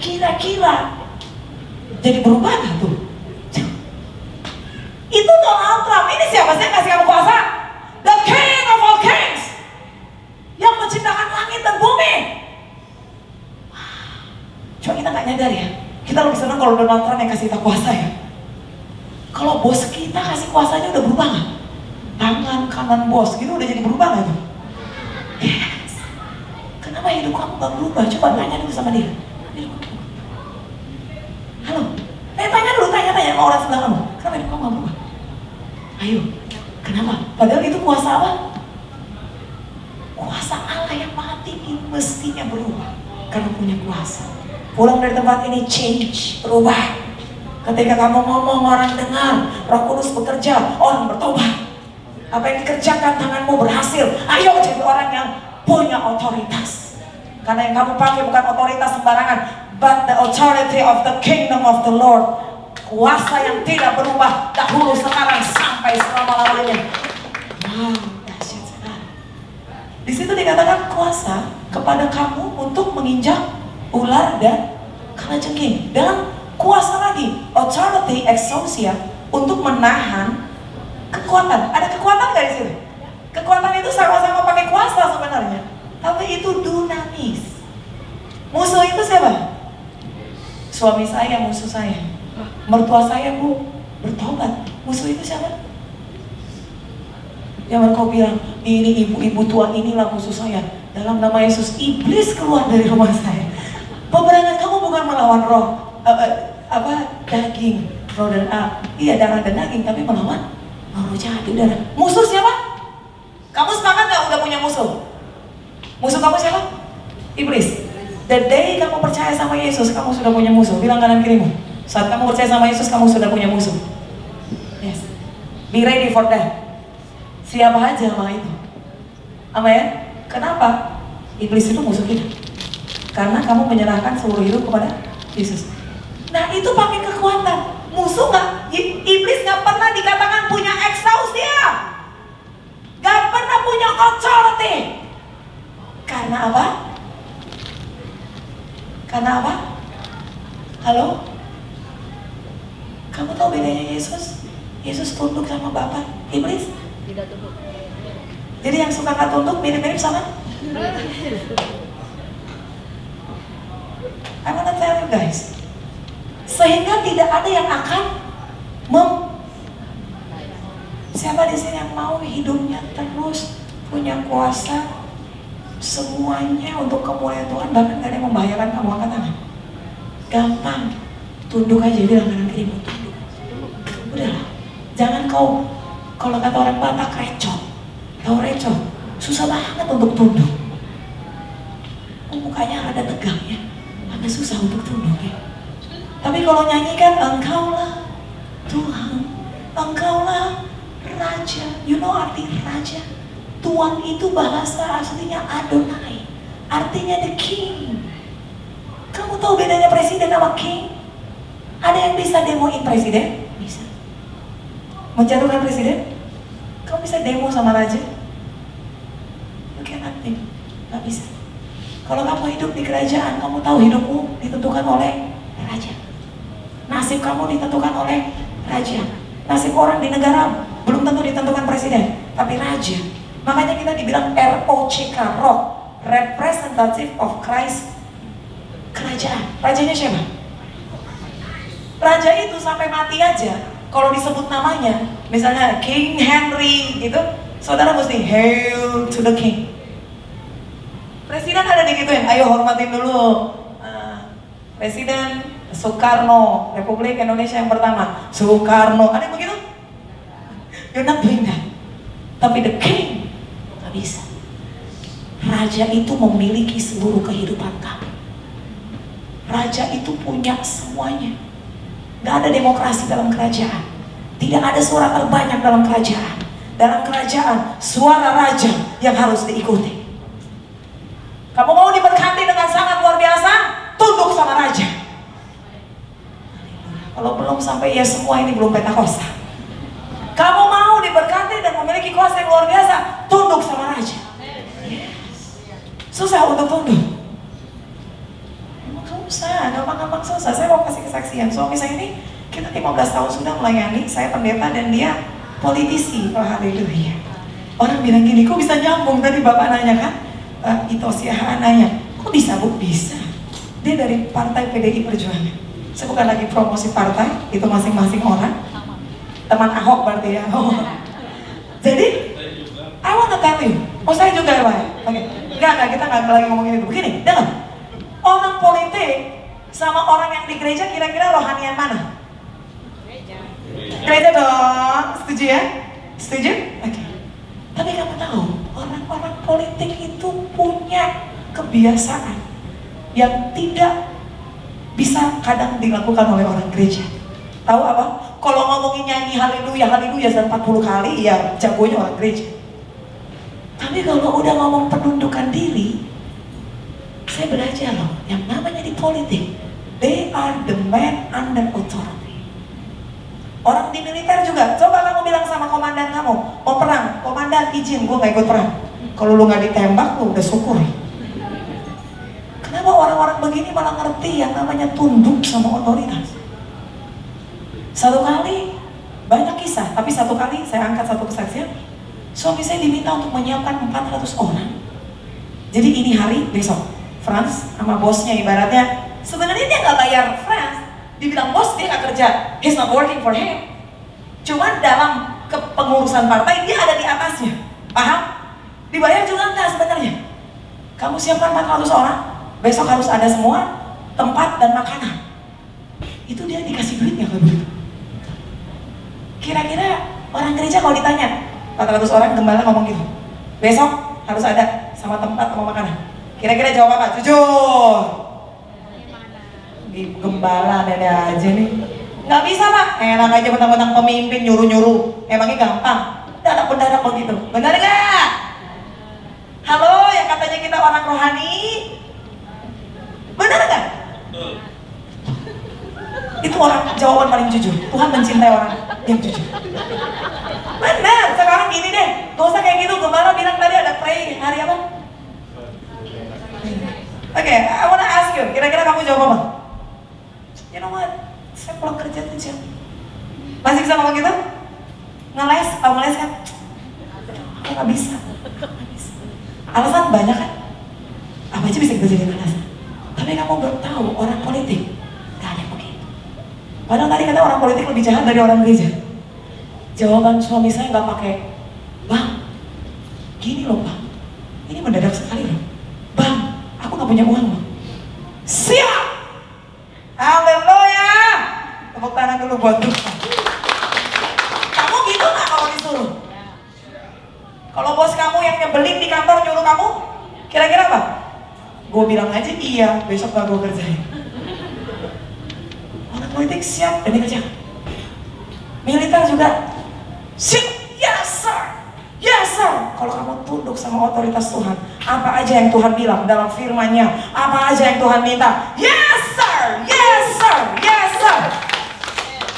kira-kira jadi berubah gak tuh? Itu Donald Trump, ini siapa sih yang kasih kamu kuasa? The King of all kings, yang menciptakan langit dan bumi. Cuma kita gak nyadar ya. Kita lebih senang kalau Donald Trump yang kasih kita kuasa ya. Kalau bos kita kasih kuasanya udah berubah gak? Tangan kanan bos gitu udah jadi berubah gak tuh? Yes. Kenapa hidup kamu gak berubah? Coba tanya dulu sama dia. Halo, tanya dulu, tanya sama orang sebelah kamu. Kenapa hidup kamu gak berubah? Ayo, kenapa? Padahal itu kuasa apa? Kuasa Allah yang maha tinggi mestinya berubah karena punya kuasa. Pulang dari tempat ini change, berubah. Ketika kamu ngomong orang dengar, Roh Kudus bekerja, orang bertobat. Apa yang dikerjakan tanganmu berhasil. Ayo jadi orang yang punya otoritas. Karena yang kamu pakai bukan otoritas sembarangan, but the authority of the kingdom of the Lord. Kuasa yang tidak berubah dahulu, sekarang, sampai selama-lamanya. Wow, dahsyat sekali. Di situ dikatakan kuasa kepada kamu untuk menginjak ular dan kalajengking. Dan kuasa lagi, authority exousia, untuk menahan kekuatan. Ada kekuatan nggak di sini? Kekuatan itu sama-sama pakai kuasa sebenarnya, tapi itu dunamis. Musuh itu siapa? Suami saya musuh saya, mertua saya bu bertobat. Musuh itu siapa? Jangan kau bilang ini ibu-ibu tua inilah musuh saya. Dalam nama Yesus, iblis keluar dari rumah saya. Peperangan kamu bukan melawan roh, daging, roh dan iya darah dan daging, tapi melawan roh jahat. Udara. Musuh siapa? Kamu semangat gak udah punya musuh? Musuh kamu siapa? Iblis. The day kamu percaya sama Yesus, kamu sudah punya musuh. Bilang kanan kirimu, saat kamu percaya sama Yesus, kamu sudah punya musuh. Yes. Be ready for that. Siapa aja sama itu. Amin. Kenapa? Iblis itu musuh kita. Karena kamu menyerahkan seluruh hidup kepada Yesus. Nah itu pakai kekuatan. Musuh nggak? Iblis nggak pernah dikatakan punya exousia, nggak pernah punya authority. Karena apa? Karena apa? Halo? Kamu tahu bedanya Yesus? Yesus tunduk sama Bapa. Iblis Tidak tunduk. jadi yang suka nggak tunduk mirip-mirip sama. I wanna tell you guys, sehingga tidak ada yang akan siapa di sini yang mau hidupnya terus punya kuasa semuanya untuk kemuliaan Tuhan, bahkan gak ada yang membahayakan kamu. Angkat tangan, gampang, tunduk aja, bilang kanan kirimu tunduk. Udahlah, jangan kau, kalau kata orang Batak, recok. Tahu recok, susah banget untuk tunduk. Mukanya ada tegang ya, agak susah untuk tunduk ya. Tapi kalau nyanyikan, Engkaulah Tuhan, Engkaulah Raja. You know arti Raja? Tuhan itu bahasa aslinya Adonai, artinya the King. Kamu tahu bedanya presiden sama King? Ada yang bisa demoin presiden? Bisa. Menjatuhkan presiden? Kamu bisa demo sama Raja? You cannot demo, gak bisa. Kalau kamu hidup di kerajaan, kamu tahu hidupmu ditentukan oleh raja. Nasib kamu ditentukan oleh raja. Nasib orang di negara belum tentu ditentukan presiden, tapi raja. Makanya kita dibilang ROCK, Rock, Representative of Christ, kerajaan. Rajanya siapa? Raja itu sampai mati aja, kalau disebut namanya, misalnya King Henry gitu, saudara mesti Hail to the King. Presiden ada digituin, ayo hormatin dulu. Presiden Soekarno, Republik Indonesia yang pertama, Soekarno, ada yang begitu? You're not doing that. Tapi the king, gak bisa. Raja itu memiliki seluruh kehidupan kamu. Raja itu punya semuanya. Gak ada demokrasi dalam kerajaan. Tidak ada suara terbanyak dalam kerajaan. Dalam kerajaan, suara raja yang harus diikuti. Kamu mau diberkati dengan sangat luar biasa? Tunduk sama raja. Kalau belum sampai ya semua ini belum Pentakosta. Kamu mau diberkati dan memiliki kuasa yang luar biasa? Tunduk sama raja. Yes. Susah untuk tunduk. Emang susah, gampang-gampang susah. Saya mau kasih kesaksian. Suami saya ini, kita 15 tahun sudah melayani. Saya pendeta dan dia politisi. Oh haleluya. Orang bilang gini, kok bisa nyambung? Tadi bapak nanya kan? Itu Siahaan nanya, kok bisa bu? Bisa. Dia dari partai PDI Perjuangan. Saya bukan lagi promosi partai, itu masing-masing orang. Teman Ahok berarti ya. Jadi, I wanna tell you. Oh saya juga Pak. Oke. Enggak, kita nggak lagi ngomongin itu. Begini, dengar. Orang politik sama orang yang di gereja kira-kira rohanian mana? Gereja dong. Setuju ya? Setuju? Oke. Tapi kamu tahu, orang-orang politik itu punya kebiasaan yang tidak bisa kadang dilakukan oleh orang gereja. Tahu apa? Kalau ngomongin nyanyi haleluya, haleluya 40 kali, ya jagonya orang gereja. Tapi kalau udah ngomong penundukan diri, saya belajar loh, yang namanya di politik, they are the man under authority. Orang di militer juga, coba kamu bilang sama komandan kamu, mau perang, komandan izin, gue gak ikut perang. Kalau lu gak ditembak, lu udah syukur. Kenapa orang-orang begini malah ngerti yang namanya tunduk sama otoritas? Satu kali, banyak kisah, tapi satu kali saya angkat satu kesaksian. Suami saya diminta untuk menyiapkan 400 orang. Jadi ini hari, besok Frans sama bosnya ibaratnya, sebenarnya dia gak bayar Frans. Dibilang bos, dia gak kerja, he's not working for him. Cuman dalam kepengurusan partai, dia ada di atasnya. Paham? Dibayar juga enggak sebenarnya. Kamu siapkan 400 orang, besok harus ada semua tempat dan makanan. Itu dia dikasih duit gak kalau begitu? Kira-kira orang gereja kalau ditanya 400 orang gembala ngomong gitu, besok harus ada sama tempat sama makanan, kira-kira jawab apa? Jujur. Di gembala ada aja nih, nggak bisa pak, enak aja mentang-mentang pemimpin nyuruh-nyuruh, emangnya gampang? Dadak begitu, benar nggak? Halo, yang katanya kita orang rohani, benar nggak? Itu orang jawaban paling jujur. Tuhan mencintai orang yang jujur. Benar, sekarang gini deh, gak usah kayak gitu. Gembala bilang tadi ada pray hari apa? Oke, I wanna ask you, kira-kira kamu jawab apa? You know what? Saya pulang kerja tuh jam. Masih bisa ngomong gitu? Ngeles, tau ngeles kan? Aku gak bisa. Alasan banyak kan? Apa aja bisa kita jadikan alasan. Tapi kamu belum tahu orang politik gak ada yang begitu. Padahal tadi kata orang politik lebih jahat dari orang gereja. Jawaban suami saya nggak pakai, bang, gini loh bang, ini mendadak sekali loh, bang, aku nggak punya uang bang. Siap, haleluya, tepuk tangan dulu buat Tuhan. Kamu gitu nggak kalau disuruh? Kalau bos kamu yang nyebelin di kantor nyuruh kamu, kira-kira apa? Gue bilang aja iya, besok nggak gue kerjain. Orang politik siap dan dikerjakan. Militer juga siap, yes sir, yes sir. Kalau kamu tunduk sama otoritas Tuhan, apa aja yang Tuhan bilang dalam firman-Nya, apa aja yang Tuhan minta, yes sir, yes sir, yes sir.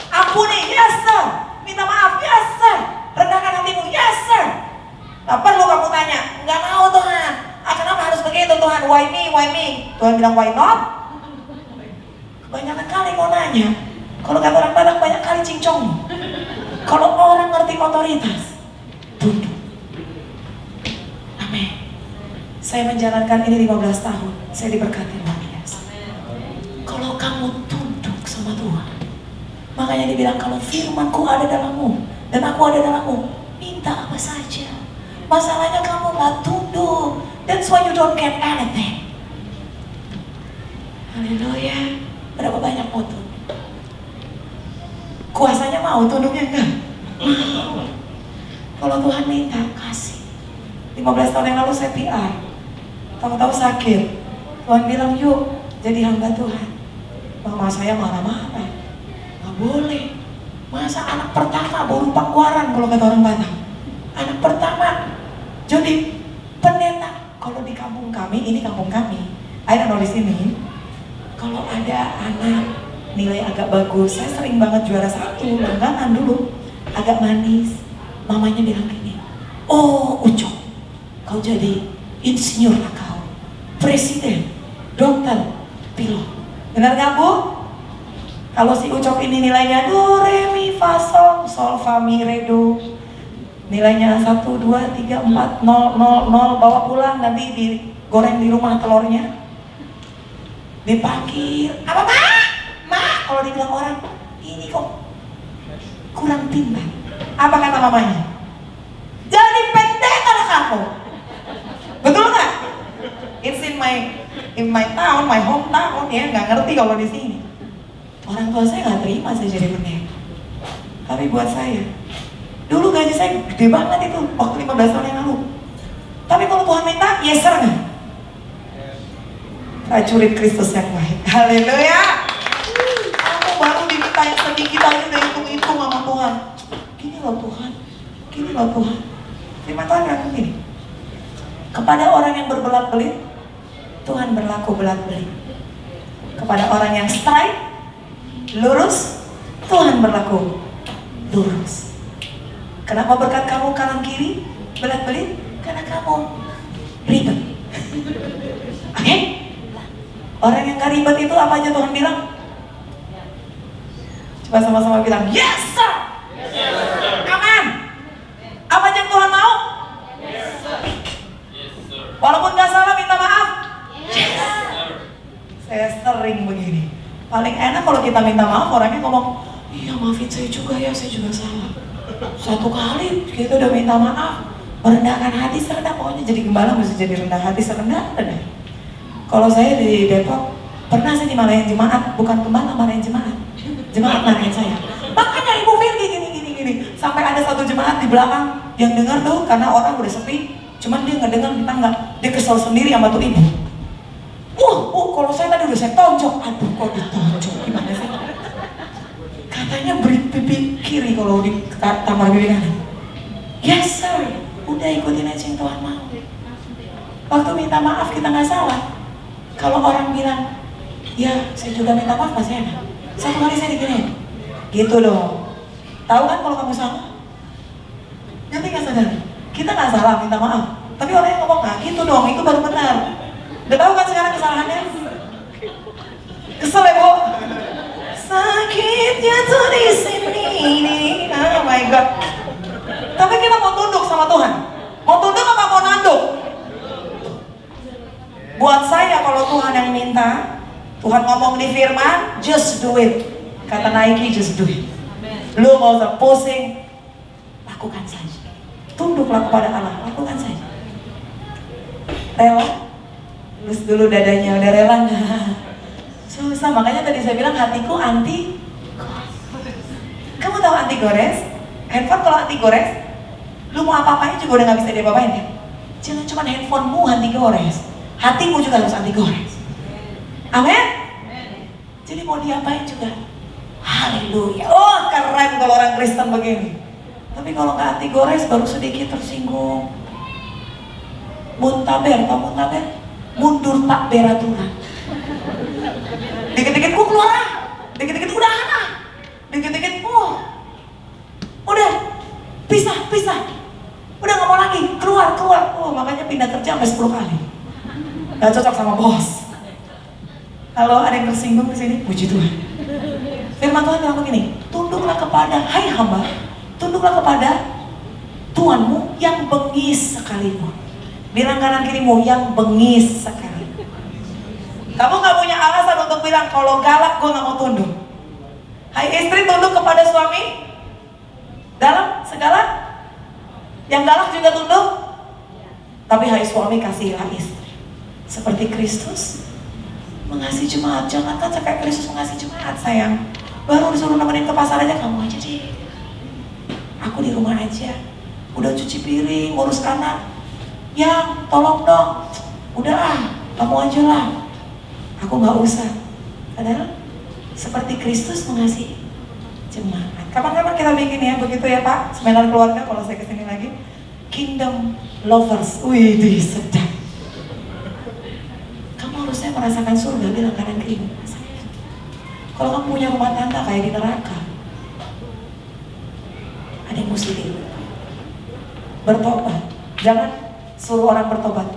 Ampuni, yes sir. Minta maaf, yes sir. Rendahkan hatimu, yes sir. Gak perlu kamu tanya, nggak mau Tuhan. Kenapa harus begitu Tuhan? Why me, why Tuhan bilang why not? Kebanyakan kali mau nanya. Kalau kata orang Padang banyak kali cincong. Kalau orang ngerti otoritas, tunduk. Amin. Saya menjalankan ini 15 tahun. Saya diberkati luar biasa. Kalau kamu tunduk sama Tuhan, makanya dibilang kalau firman-Ku ada dalammu dan aku ada dalammu, minta apa saja. Masalahnya kamu gak tunduk. That's why you don't get anything. Haleluya. Berapa banyak mau tunduk? Kuasanya mau, tunduknya enggak? Mau. Kalau Tuhan minta, kasih. 15 tahun yang lalu saya PR. Tahu-tahu sakit. Tuhan bilang, yuk jadi hamba Tuhan. Mama saya marah-marah. Gak boleh. Masa anak pertama baru pangkuaran kalau kata orang Batak. Anak pertama jadi pendeta. Kalau di kampung kami, ini kampung kami, I don't know di sini. Kalau ada anak nilai agak bagus, saya sering banget juara 1, langganan dulu, agak manis. Mamanya bilang gini, oh Ucok, kau jadi insinyur lah kau, presiden, dokter, pilot. Benar gak Bu? Kalau si Ucok ini nilainya do, re, mi, fa, sol, fa, mi, re, do, nilainya 1, 2, 3, 4, 0, 0, 0, bawa pulang, nanti digoreng di rumah telurnya, dipanggil, apa Pak? Ma, kalau dibilang orang, ini kok kurang pintar. Apa kata mamanya? Jadi pendeta lah kamu. Betul nggak? It's in my town, my hometown ya, nggak ngerti kalau di sini. Orang tua saya nggak terima saya jadi pendeta. Tapi buat saya, dulu gaji saya gede banget itu waktu 15 tahun yang lalu. Tapi kalau Tuhan minta, yes sir nggak? Prajurit Kristus yang baik. Haleluya. Baru diminta yang sedikit aja udah hitung-hitung sama Tuhan. Gini loh Tuhan, gini loh Tuhan. Firman Tuhan bilang begini, kepada orang yang berbelat-belit, Tuhan berlaku belat-belit. Kepada orang yang straight, lurus, Tuhan berlaku lurus. Kenapa berkat kamu kanan kiri belat-belit? Karena kamu ribet. Oke? Orang yang gak ribet itu apa aja Tuhan bilang? Coba sama-sama bilang, yes sir! Yes, sir. Aman! Apa yang Tuhan mau? Yes sir. Yes, sir. Walaupun gak salah minta maaf? Yes, sir. Saya sering begini. Paling enak kalau kita minta maaf, orangnya ngomong, iya maafin saya juga ya, saya juga salah. Satu kali kita udah minta maaf, merendahkan hati serendah, pokoknya jadi gembala mesti jadi rendah hati serendah. Kalau saya di Depok, pernah saya dimarahin jemaat, bukan gembala marahin jemaat. Jemaat marahin saya. Makanya Ibu Firly gini. Sampai ada satu jemaat di belakang yang dengar tuh, karena orang udah sepi, cuman dia ngedengar di tangga. Dia kesel sendiri sama tuh ibu. Kalau saya tadi udah saya tonjok. Aduh, kok ditonjok? Gimana sih? Katanya beri pipi kiri kalau di tamar pipi kanan. Yes sir, udah ikutin aja yang Tuhan mau. Waktu minta maaf kita nggak salah. Kalau orang bilang, ya saya juga minta maaf masih enak. Satu kali saya diginiin, gitu dong. Tahu kan kalau kamu salah? Nanti nggak sadar. Kita nggak salah minta maaf, tapi orangnya ngomong nggak gitu dong, itu baru benar. Udah tahu kan sekarang kesalahannya? Kesel ya Bu? Sakitnya tuh di sini. Oh my God. Tapi kita mau tunduk sama Tuhan. Mau tunduk apa mau nanduk? Buat saya kalau Tuhan yang minta, Tuhan ngomong di firman, just do it. Kata Nike, just do it. Lu mau usah pusing, lakukan saja. Tunduklah kepada Allah, lakukan saja. Rela? Lulus dulu dadanya, udah rela nggak? Susah, makanya tadi saya bilang hatiku anti. Kamu tahu anti gores? Handphone kalau anti gores, lu mau apa-apain juga udah nggak bisa diapa-apain kan? Jangan cuma handphonemu anti gores, hatimu juga harus anti gores. Amin? Jadi mau diapain juga? Haleluya. Oh keren kalau orang Kristen begini. Tapi kalau nggak anti gores baru sedikit tersinggung. Muntaber, tau muntaber? Mundur tak beraturan. Dikit-dikit gua keluar ah. Dikit-dikit udah ah. Dikit-dikit udah pisah. Udah nggak mau lagi, keluar. Oh makanya pindah kerja sampai 10 kali. Gak cocok sama bos. Halo, ada yang tersinggung di sini? Puji Tuhan. Firman Tuhan bilang begini, tunduklah kepada, hai hamba, tunduklah kepada Tuhanmu yang bengis sekalipun. Bilang kanan kirimu, yang bengis sekalipun. Kamu gak punya alasan untuk bilang, kalau galak gue gak mau tunduk. Hai istri, tunduk kepada suami dalam segala. Yang galak juga tunduk. Tapi hai suami, kasihilah istri seperti Kristus mengasihi jemaat. Jangankan kayak Kristus mengasihi jemaat, sayang. Baru disuruh nemenin ke pasar aja, kamu aja deh, aku di rumah aja. Udah cuci piring, ngurus anak, yang tolong dong, udah kamu aja lah, aku gak usah. Padahal seperti Kristus mengasihi jemaat. Kapan-kapan kita bikin ya, begitu ya Pak, seminar keluarga kalau saya kesini lagi. Kingdom lovers, wih itu sedap. Kamu harusnya merasakan surga, bilang kanan kiri. Kalau kamu punya rumah tangga kayak di neraka, ada yang mesti bertobat. Jangan suruh orang bertobat,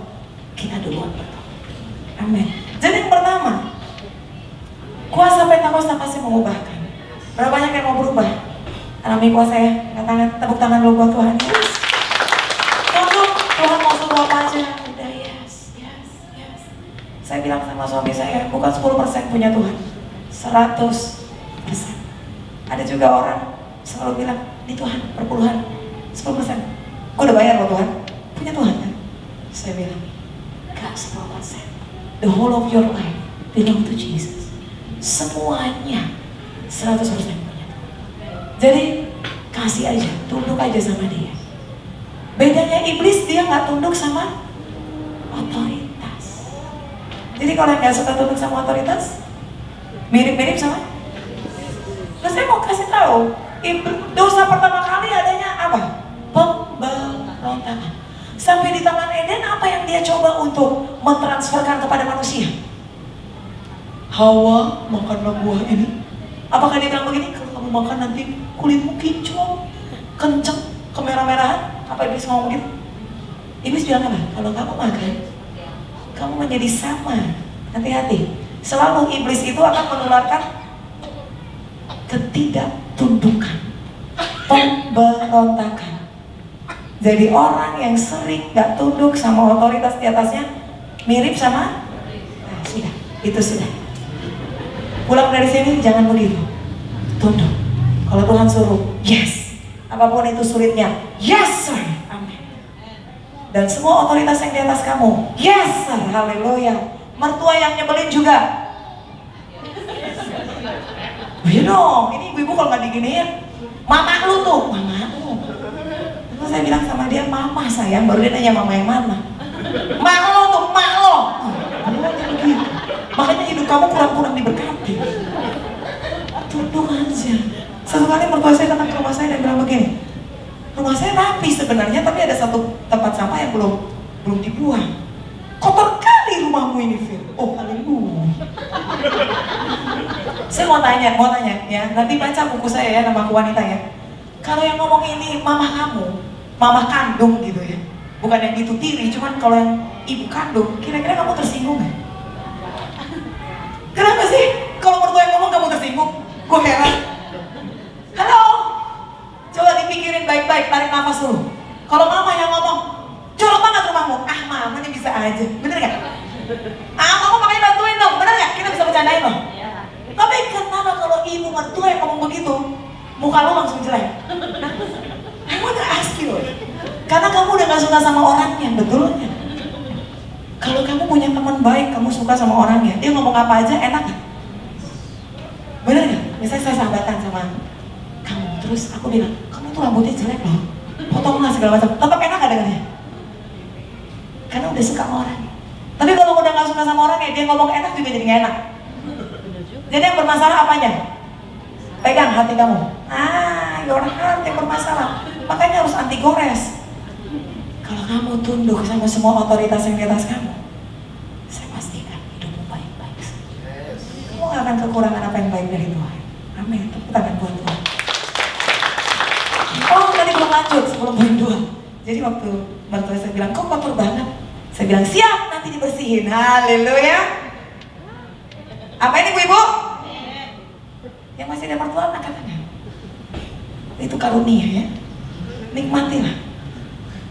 kita duluan bertobat. Amin. Jadi yang pertama, kuasa Pentakosta pasti mengubahkan. Berapa banyak yang mau berubah? Alami kuasa ya. Tepuk tangan dulu buat Tuhan. Yes. Tuhan mau suruh apa aja? Udah yes. Saya bilang sama suami saya, bukan 10% punya Tuhan, 100%. Ada juga orang selalu bilang, ini Tuhan perpuluhan 10%. Gue udah bayar loh Tuhan, punya Tuhan kan? Saya bilang, gak 10%. The whole of your life belong to Jesus. Semuanya 100% punya Tuhan. Jadi kasih aja, tunduk aja sama dia. Bedanya iblis, dia gak tunduk sama otoritas. Jadi kalau yang gak suka tunduk sama otoritas, mirip-mirip sama. Nah saya mau kasih tahu, dosa pertama kali adanya apa? Pemberontakan. Sampai di Taman Eden, apa yang dia coba untuk mentransferkan kepada manusia? Hawa, makanlah buah ini. Apakah dia bilang begini, kalau kamu makan nanti kulitmu kinclong, kenceng, kemerah-merahan? Apa iblis ngomong gitu? Iblis bilang apa? Kalau kamu makan, kamu menjadi sama. Hati-hati. Selalu iblis itu akan menularkan ketidaktundukan, pemberontakan. Jadi orang yang sering gak tunduk sama otoritas di atasnya, mirip sama, nah sudah, itu sudah. Pulang dari sini jangan begitu, tunduk. Kalau Tuhan suruh, yes. Apapun itu sulitnya, yes sir, amin. Dan semua otoritas yang di atas kamu, yes sir, haleluya. Mertua yang nyebelin juga, you know, ini ibu-ibu kalau nggak diginiin, mama lu tuh, mama lu. Terus saya bilang sama dia, mama sayang, baru dia nanya mama yang mana. Mak lo tuh, mak lo. Makanya hidup kamu kurang-kurang diberkati. Tunduk aja. Satu kali mertua saya datang ke rumah saya dan bilang begini, rumah saya rapi sebenarnya, tapi ada satu tempat sampah yang belum dibuang. Kotor kali rumahmu ini, Fir. Oh, haleluya. Saya mau tanya ya, nanti baca buku saya ya, nama wanita ya. Kalau yang ngomong ini mama kamu, mama kandung gitu ya, bukan yang itu tiri, cuman kalau yang ibu kandung, kira-kira kamu tersinggung gak? Kenapa sih? Kalau mertua yang ngomong kamu tersinggung? Gue heran. Halo, coba dipikirin baik-baik, tarik nafas dulu. Kalau mama yang ngomong, jorok banget rumahmu, mama ini bisa aja, bener gak? Mama makanya bantuin dong, bener gak? Kita bisa bercandain loh. Tapi kenapa kalau ibu mertua yang ngomong begitu, muka lo langsung jelek? I wanna ask you, karena kamu udah gak suka sama orangnya, betulnya. Kalau kamu punya teman baik, kamu suka sama orangnya, dia ngomong apa aja enak gak? Bener gak? Misalnya saya sahabatan sama kamu, terus aku bilang, kamu tuh rambutnya jelek loh, potonglah segala macam, tetap enak gak dengannya? Karena udah suka sama orangnya. Tapi kalau udah gak suka sama orangnya, dia ngomong enak juga jadi gak enak. Jadi yang bermasalah apanya? Pegang hati kamu. Your heart yang bermasalah. Makanya harus anti gores. Kalau kamu tunduk sama semua otoritas yang di atas kamu, saya pastikan hidupmu baik-baik. Kamu gak akan kekurangan apa yang baik dari Tuhan. Amin. Tepuk tangan buat Tuhan. Oh, tadi belum lanjut sebelum poin 2. Jadi waktu mertua saya bilang, kok kotor banget? Saya bilang, siap, nanti dibersihin. Haleluya. Apa ini ibu-ibu? Yang masih ada mertua angkat tangan. Itu karunia ya. Nikmatilah.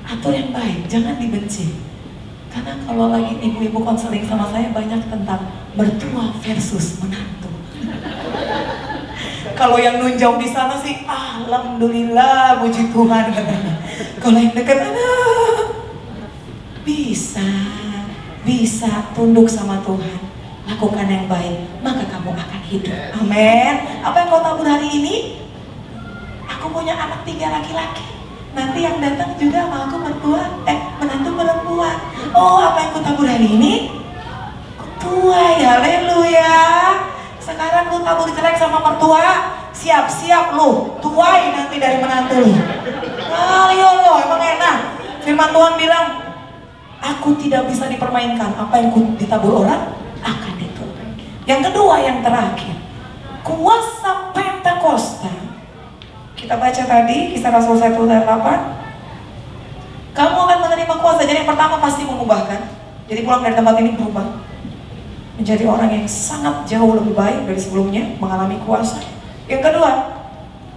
Atur yang baik, jangan dibenci. Karena kalau lagi ibu-ibu konseling sama saya banyak tentang mertua versus menantu. Kalau yang nunjau di sana sih, alhamdulillah, puji Tuhan katanya. Kalau yang dekat, bisa tunduk sama Tuhan, lakukan yang baik, maka kamu akan hidup. Amin. Apa yang kau tabur hari ini? Aku punya anak 3 laki-laki. Nanti yang datang juga sama aku menantu perempuan. Oh, apa yang kau tabur hari ini? Tuai, haleluya. Sekarang lu tabur jelek sama mertua, siap-siap lu tuai nanti dari menantu lu. Ayo lo, emang enak. Firman Tuhan bilang, aku tidak bisa dipermainkan. Apa yang ditabur orang akan dituai. Yang kedua, yang terakhir, kuasa Pentakosta. Kita baca tadi Kisah Rasul 1 ayat 8. Kamu akan menerima kuasa. Jadi yang pertama pasti mengubahkan. Jadi pulang dari tempat ini berubah menjadi orang yang sangat jauh lebih baik dari sebelumnya, mengalami kuasa. Yang kedua,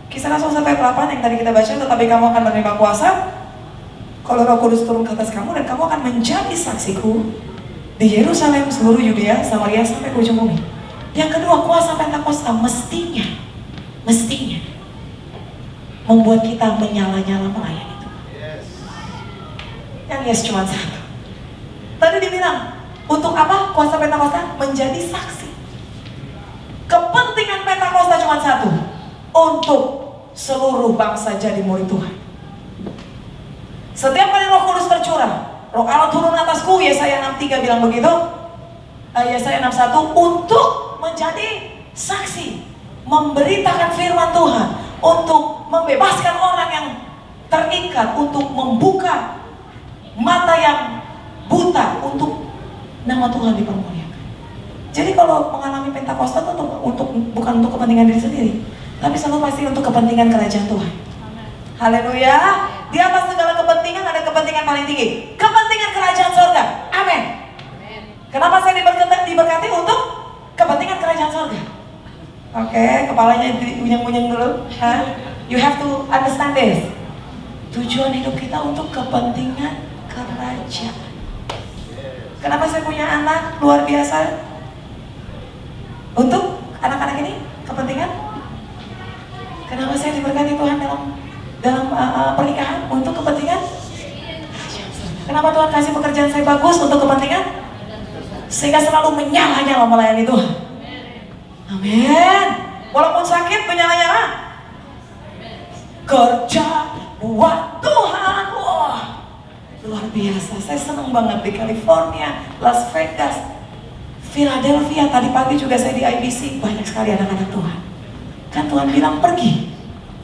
Kisah Rasul 1 ayat 8 yang tadi kita baca, tetapi kamu akan menerima kuasa kalau Roh Kudus turun ke atas kamu, dan kamu akan menjadi saksiku di Yerusalem, seluruh Yudea, Samaria, sampai ke ujung bumi. Yang kedua, kuasa Pentakosta mestinya membuat kita menyala-nyala melayani Tuhan. Yang yes cuma satu. Tadi dibilang, untuk apa kuasa Pentakosta? Menjadi saksi. Kepentingan Pentakosta cuma satu, untuk seluruh bangsa jadi murid Tuhan. Setiap kali Roh Kudus tercurah, Roh Allah turun atasku, Yesaya 6:3 bilang begitu, Yesaya 6:1, untuk menjadi saksi, memberitakan firman Tuhan, untuk membebaskan orang yang terikat, untuk membuka mata yang buta, untuk nama Tuhan dipermuliakan. Jadi kalau mengalami Pentakosta itu bukan untuk kepentingan diri sendiri, tapi selalu pasti untuk kepentingan kerajaan Tuhan. Haleluya. Di atas segala kepentingan ada kepentingan paling tinggi, kepentingan kerajaan surga. Amin. Kenapa saya diberkati untuk kepentingan kerajaan surga? Oke, kepalanya diunyeng-unyeng dulu. You have to understand this. Tujuan hidup kita untuk kepentingan kerajaan. Kenapa saya punya anak luar biasa? Untuk anak-anak ini kepentingan. Kenapa saya diberkati Tuhan dalam pernikahan? Untuk kepentingan. Kenapa Tuhan kasih pekerjaan saya bagus? Untuk kepentingan. Sehingga selalu menyala-nyala melayani Tuhan. Amin. Walaupun sakit menyala-nyala. Kerja buat Tuhan. Wah, luar biasa. Saya senang banget di California, Las Vegas, Philadelphia. Tadi pagi juga saya di IBC. Banyak sekali anak-anak Tuhan. Kan Tuhan bilang pergi.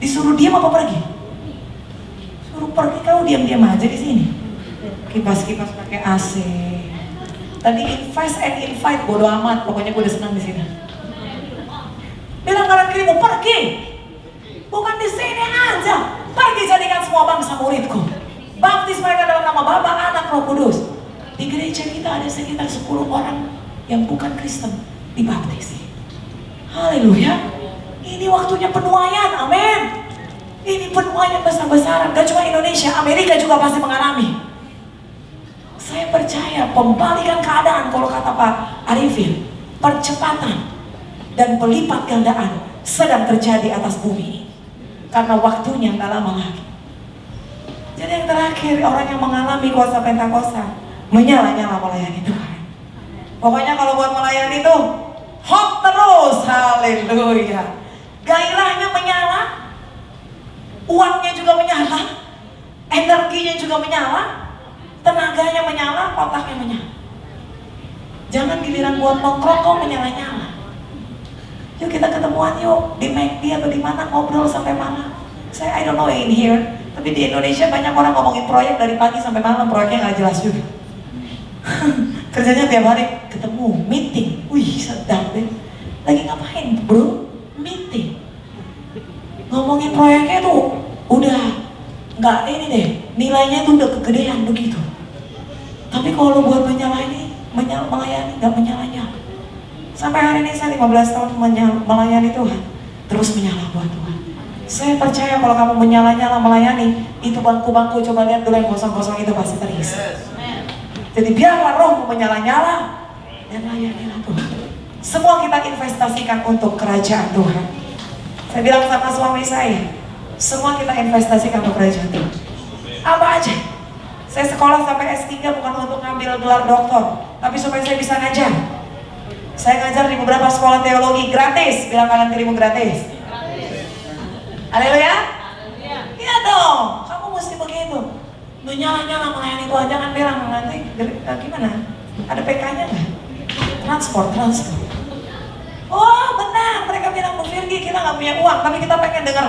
Disuruh diam apa pergi? Suruh pergi, kau diam-diam aja di sini. Kipas-kipas pakai AC. Tadi invest and invite, bodo amat. Pokoknya gue udah senang di sini. Bilang kanan kiri mau pergi. Bukan di sini aja. Pergi jadikan semua bangsa muridku. Baptis mereka dalam nama Bapa, Anak, Roh Kudus. Di gereja kita ada sekitar 10 orang yang bukan Kristen dibaptis. Haleluya. Ini waktunya penuaian, amin. Ini penuaian besar-besaran. Gak cuma Indonesia, Amerika juga pasti mengalami. Saya percaya pembalikan keadaan, kalau kata Pak Arifin, percepatan dan pelipat gandaan sedang terjadi atas bumi. Karena waktunya gak lama lagi. Jadi yang terakhir, orang yang mengalami kuasa Pentakosta menyala-nyala melayani Tuhan. Pokoknya kalau buat melayani itu hot terus, haleluya. Gairahnya menyala, uangnya juga menyala, energinya juga menyala, tenaganya menyala, otaknya menyala. Jangan giliran buat nongkrong kok menyala-nyala. Yuk kita ketemuan yuk di McD atau di mana, ngobrol sampai malam. Saya I don't know in here, tapi di Indonesia banyak orang ngomongin proyek dari pagi sampai malam, proyeknya nggak jelas juga. Kerjanya tiap hari ketemu, meeting. Wih, sedap deh. Lagi ngapain bro? Meeting. Ngomongin proyeknya tuh udah nggak ini deh, nilainya tuh udah kegedean begitu. Tapi kalau buat melayani nggak menyala-nyala. Sampai hari ini saya 15 tahun melayani Tuhan, terus menyala buat Tuhan. Saya percaya kalau kamu menyala-nyala melayani, itu bangku-bangku coba lihat dulu yang kosong-kosong itu pasti terisi. Jadi biarlah rohmu menyala-nyala dan layanilah Tuhan. Semua kita investasikan untuk kerajaan Tuhan. Saya bilang sama suami saya, semua kita investasikan untuk kerajaan Tuhan. Apa aja. Saya sekolah sampai S3 bukan untuk ngambil gelar doktor, tapi supaya saya bisa ngajar. Saya ngajar di beberapa sekolah teologi gratis. Bilang kanan kirimu gratis. Haleluya. Iya dong. Kamu mesti begitu. Menyala-nyala melayani Tuhan. Jangan bilang nanti gimana? Ada PK-nya nggak? Transport. Oh benar. Mereka bilang Bu Virgi kita nggak punya uang, tapi kita pengen dengar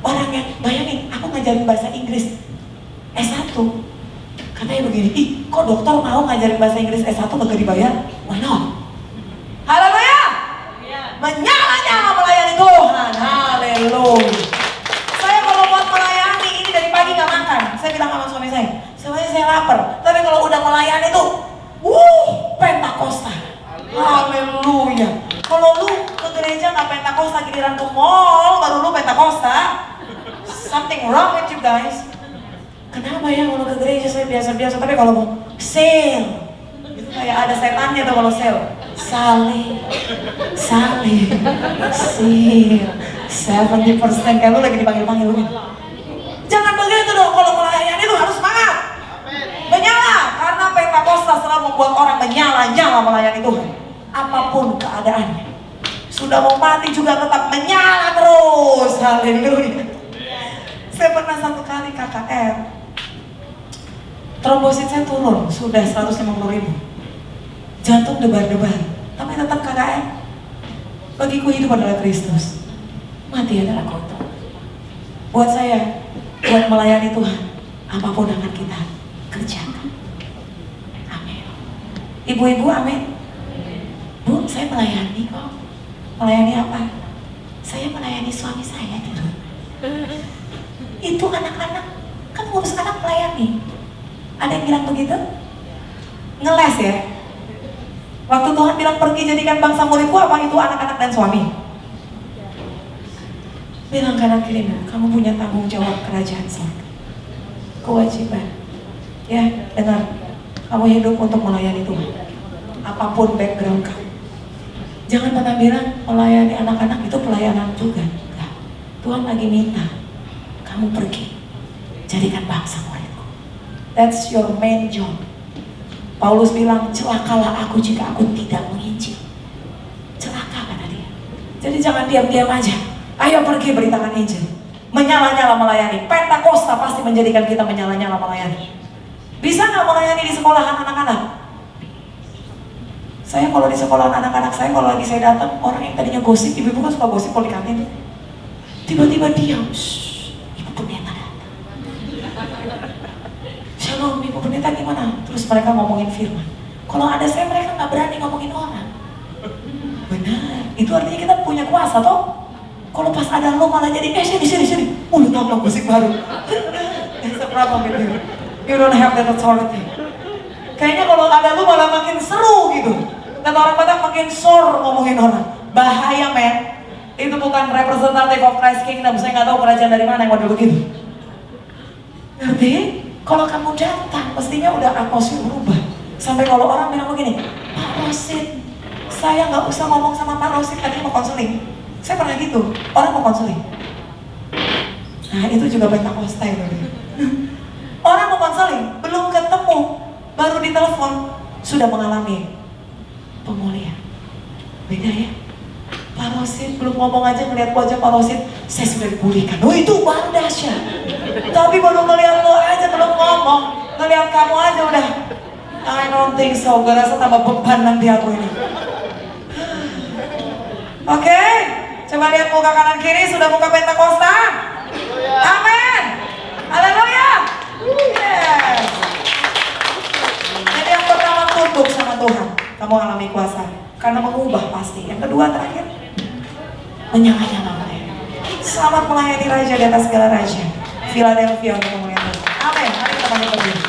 orang yang bayangin. Aku ngajarin bahasa Inggris S1. Katanya begini. Ih, kok dokter mau ngajarin bahasa Inggris S1 nggak dibayar? Why not? Haleluya. Menyala-nyala melayani Tuhan. Haleluya. Saya kalau buat melayani ini dari pagi nggak makan. Saya bilang sama suami saya, sebenarnya saya lapar. Tapi kalau udah melayani tuh, Pentakosta. Haleluya. Kalau lu ke gereja nggak Pentakosta, giliran ke mall baru lu Pentakosta. Something wrong with you guys. Kenapa ya kalau ke gereja saya biasa-biasa, tapi kalau mau sale, itu kayak ada setannya tuh kalau sale. Salih, sale, 70% kayak lu lagi dipanggil-panggil gitu. Jangan begitu dong, kalau melayani itu harus semangat. Menyala, karena Pentakosta selalu membuat orang menyala-nyala melayani Tuhan. Apapun keadaannya. Sudah mau mati juga tetap menyala terus. Haleluya. Saya pernah satu kali KKR. Trombosit saya turun, sudah 150.000. Jantung debar-debar, tapi tetap KKR. Bagiku hidup adalah Kristus, mati adalah kotor. Buat saya, buat melayani Tuhan, apapun akan kita kerjakan. Amin. Ibu-ibu, amin. Bu, saya melayani kok. Melayani apa? Saya melayani suami saya dulu. Itu anak-anak, kan ngurus anak melayani. Ada yang bilang begitu? Ngeles ya? Waktu Tuhan bilang pergi jadikan bangsa muridku, apa itu anak-anak dan suami? Bilang kanan kirimu, kamu punya tanggung jawab kerajaan surga. Kewajiban. Ya, dengar. Kamu hidup untuk melayani Tuhan. Apapun background kamu. Jangan pernah bilang melayani anak-anak itu pelayanan juga. Enggak. Tuhan lagi minta kamu pergi jadikan bangsa muridku. That's your main job. Paulus bilang, celakalah aku jika aku tidak menginjil. Celaka kata dia. Jadi jangan diam-diam aja. Ayo pergi beritakan Injil. Menyala-nyala melayani. Pentakosta pasti menjadikan kita menyala-nyala melayani. Bisa nggak melayani di sekolahan anak-anak? Saya kalau di sekolahan anak-anak saya, kalau lagi saya datang, orang yang tadinya gosip, ibu-ibu kan suka gosip kalau di kantin. Tiba-tiba diam. Ibu pendeta datang. Shalom, ibu pendeta gimana? Terus mereka ngomongin firman. Kalau ada saya, mereka nggak berani ngomongin orang. Benar, itu artinya kita punya kuasa toh. Kalau pas ada lo malah jadi, sini. Lu tahu gosip baru. That's a problem with you. You don't have that authority. Kayaknya kalau ada lu malah makin seru gitu. Kata orang Batak makin sor ngomongin orang. Bahaya men. Itu bukan representative of Christ Kingdom. Saya nggak tahu kerajaan dari mana yang model begitu. Ngerti? Kalau kamu datang, pastinya udah atmosfer berubah. Sampai kalau orang bilang begini, Pak Rosid, saya nggak usah ngomong sama Pak Rosid, tadi mau konseling. Saya pernah gitu, orang mau konseling. Nah itu juga Pentakosta itu. Orang mau konseling, belum ketemu, baru ditelepon, sudah mengalami pemulihan. Beda ya? Pak Rosid belum ngomong aja ngeliat wajah Pak Rosid, saya sudah dipulihkan. Oh itu baru dahsyat. Tapi baru ngeliat lo aja belum ngomong, ngeliat kamu aja udah. I don't think so, gue rasa tambah beban nanti aku ini. Oke, coba lihat muka kanan kiri, sudah muka Pentakosta. Amin. Haleluya. Yes. Jadi yang pertama tunduk sama Tuhan, kamu alami kuasa. Karena mengubah pasti. Yang kedua terakhir, menyala-nyala melayani. Selamat melayani Raja di atas segala Raja. Philadelphia untuk memuliakan Tuhan. Amin. Mari kita bangkit berdiri.